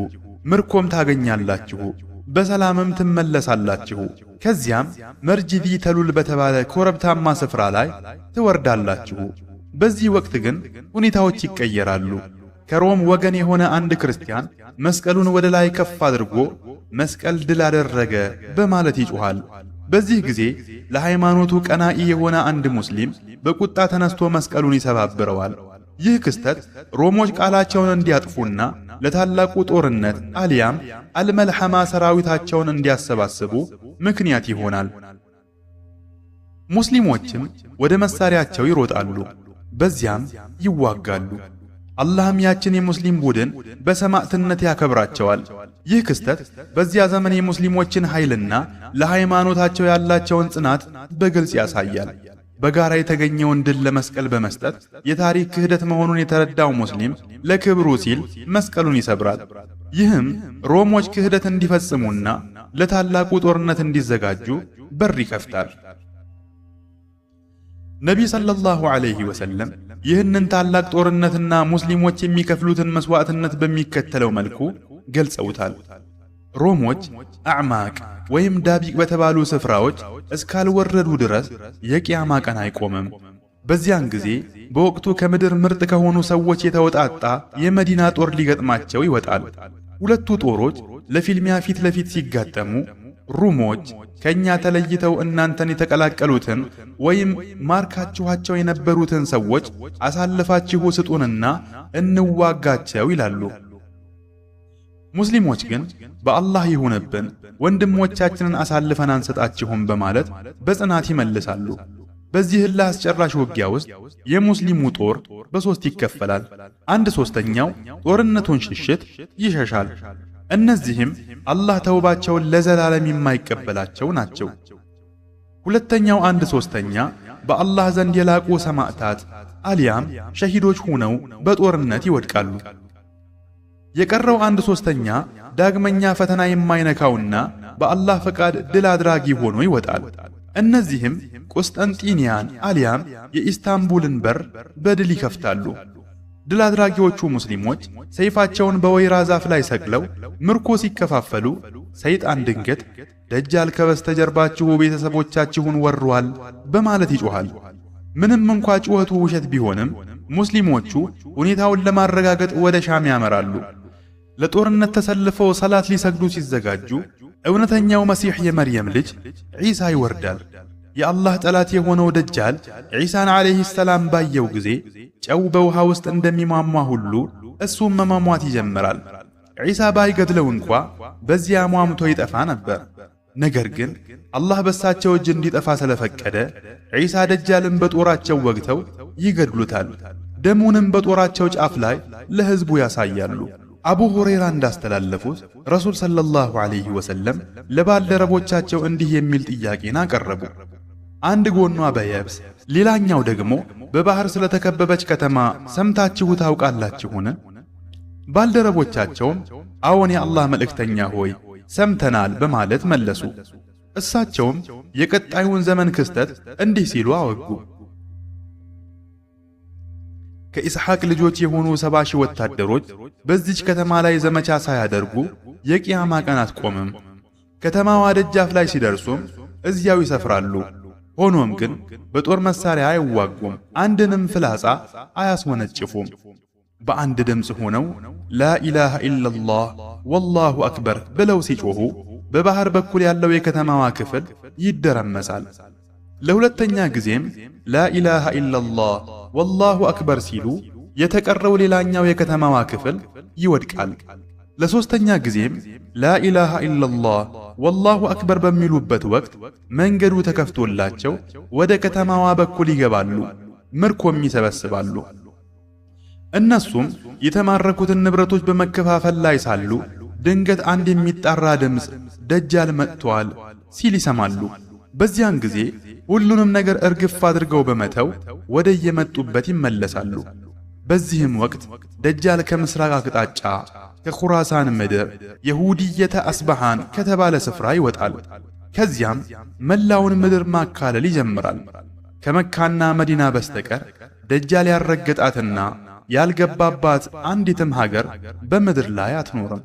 S1: ምርኮም ታገኛላችሁ፣ በሰላምም ትመለሳላችሁ። ከዚያም መርጅዲ ተሉል በተባለ ኮረብታማ ስፍራ ላይ ትወርዳላችሁ። በዚህ ወቅት ግን ሁኔታዎች ይቀየራሉ። ከሮም ወገን የሆነ አንድ ክርስቲያን መስቀሉን ወደ ላይ ከፍ አድርጎ መስቀል ድል አደረገ በማለት ይጮኻል። በዚህ ጊዜ ለሃይማኖቱ ቀናኢ የሆነ አንድ ሙስሊም በቁጣ ተነስቶ መስቀሉን ይሰባብረዋል። ይህ ክስተት ሮሞች ቃላቸውን እንዲያጥፉና ለታላቁ ጦርነት አሊያም አልመልሐማ ሰራዊታቸውን እንዲያሰባስቡ ምክንያት ይሆናል። ሙስሊሞችም ወደ መሳሪያቸው ይሮጣሉ፣ በዚያም ይዋጋሉ። አላህም ያችን የሙስሊም ቡድን በሰማዕትነት ያከብራቸዋል። ይህ ክስተት በዚያ ዘመን የሙስሊሞችን ኃይልና ለሃይማኖታቸው ያላቸውን ጽናት በግልጽ ያሳያል። በጋራ የተገኘውን ድል ለመስቀል በመስጠት የታሪክ ክህደት መሆኑን የተረዳው ሙስሊም ለክብሩ ሲል መስቀሉን ይሰብራል። ይህም ሮሞች ክህደት እንዲፈጽሙና ለታላቁ ጦርነት እንዲዘጋጁ በር ይከፍታል። ነቢይ ሰለላሁ ዐለይሂ ወሰለም ይህንን ታላቅ ጦርነትና ሙስሊሞች የሚከፍሉትን መስዋዕትነት በሚከተለው መልኩ ገልጸውታል። ሮሞች አዕማቅ ወይም ዳቢቅ በተባሉ ስፍራዎች እስካልወረዱ ድረስ የቂያማ ቀን አይቆምም። በዚያን ጊዜ በወቅቱ ከምድር ምርጥ ከሆኑ ሰዎች የተወጣጣ የመዲና ጦር ሊገጥማቸው ይወጣል። ሁለቱ ጦሮች ለፊልሚያ ፊት ለፊት ሲጋጠሙ ሩሞች ከኛ ተለይተው እናንተን የተቀላቀሉትን ወይም ማርካችኋቸው የነበሩትን ሰዎች አሳልፋችሁ ስጡንና እንዋጋቸው ይላሉ። ሙስሊሞች ግን በአላህ ይሁንብን ወንድሞቻችንን አሳልፈን አንሰጣችሁም በማለት በጽናት ይመልሳሉ። በዚህ እልህ አስጨራሽ ውጊያ ውስጥ የሙስሊሙ ጦር በሶስት ይከፈላል። 1/3ኛው ጦርነቱን ሽሽት ይሸሻል። እነዚህም አላህ ተውባቸውን ለዘላለም የማይቀበላቸው ናቸው። ሁለተኛው 1/3ኛ በአላህ ዘንድ የላቁ ሰማዕታት አሊያም ሸሂዶች ሆነው በጦርነት ይወድቃሉ። የቀረው 1/3ኛ ዳግመኛ ፈተና የማይነካውና በአላህ ፈቃድ ድል አድራጊ ሆኖ ይወጣል። እነዚህም ቁስጠንጢንያን አሊያም የኢስታንቡልን በር በድል ይከፍታሉ። ድል አድራጊዎቹ ሙስሊሞች ሰይፋቸውን በወይራ ዛፍ ላይ ሰቅለው ምርኮ ሲከፋፈሉ ሰይጣን ድንገት ደጃል ከበስተጀርባችሁ ቤተሰቦቻችሁን ወሯል በማለት ይጮሃል። ምንም እንኳ ጩኸቱ ውሸት ቢሆንም ሙስሊሞቹ ሁኔታውን ለማረጋገጥ ወደ ሻም ያመራሉ። ለጦርነት ተሰልፈው ሰላት ሊሰግዱ ሲዘጋጁ እውነተኛው መሲሕ የመርየም ልጅ ዒሳ ይወርዳል። የአላህ ጠላት የሆነው ደጃል ዒሳን ዓለይሂ ሰላም ባየው ጊዜ ጨው በውሃ ውስጥ እንደሚሟሟ ሁሉ እሱም መሟሟት ይጀምራል። ዒሳ ባይገድለው እንኳ በዚያ ሟምቶ ይጠፋ ነበር። ነገር ግን አላህ በሳቸው እጅ እንዲጠፋ ስለፈቀደ ዒሳ ደጃልን በጦራቸው ወግተው ይገድሉታል። ደሙንም በጦራቸው ጫፍ ላይ ለሕዝቡ ያሳያሉ። አቡ ሁረይራ እንዳስተላለፉት ረሱል ሰለላሁ ዐለይሂ ወሰለም ለባልደረቦቻቸው እንዲህ የሚል ጥያቄን አቀረቡ። አንድ ጎኗ በየብስ ሌላኛው ደግሞ በባህር ስለተከበበች ከተማ ሰምታችሁ ታውቃላችሁን? ባልደረቦቻቸውም አዎን የአላህ መልእክተኛ ሆይ ሰምተናል በማለት መለሱ። እሳቸውም የቀጣዩን ዘመን ክስተት እንዲህ ሲሉ አወጉ። ከኢስሐቅ ልጆች የሆኑ 70 ሺህ ወታደሮች በዚች ከተማ ላይ ዘመቻ ሳያደርጉ የቂያማ ቀን አትቆምም። ከተማዋ ደጃፍ ላይ ሲደርሱም እዚያው ይሰፍራሉ። ሆኖም ግን በጦር መሳሪያ አይዋጉም፣ አንድንም ፍላጻ አያስወነጭፉም። በአንድ ድምፅ ሆነው ላኢላሃ ኢላላህ ወላሁ አክበር ብለው ሲጮኹ በባህር በኩል ያለው የከተማዋ ክፍል ይደረመሳል። ለሁለተኛ ጊዜም ላኢላሃ ኢላላህ ወላሁ አክበር ሲሉ የተቀረው ሌላኛው የከተማዋ ክፍል ይወድቃል። ለሶስተኛ ጊዜም ላኢላሃ ኢላላህ ወላሁ አክበር በሚሉበት ወቅት መንገዱ ተከፍቶላቸው ወደ ከተማዋ በኩል ይገባሉ፣ ምርኮም ይሰበስባሉ። እነሱም የተማረኩትን ንብረቶች በመከፋፈል ላይ ሳሉ ድንገት አንድ የሚጣራ ድምፅ ደጃል መጥቷል ሲል ይሰማሉ። በዚያን ጊዜ ሁሉንም ነገር እርግፍ አድርገው በመተው ወደ የመጡበት ይመለሳሉ። በዚህም ወቅት ደጃል ከምስራቅ አቅጣጫ ከኹራሳን ምድር የሁዲየተ አስባሃን ከተባለ ስፍራ ይወጣል። ከዚያም መላውን ምድር ማካለል ይጀምራል። ከመካና መዲና በስተቀር ደጃል ያልረገጣትና ያልገባባት አንዲትም ሀገር በምድር ላይ አትኖርም።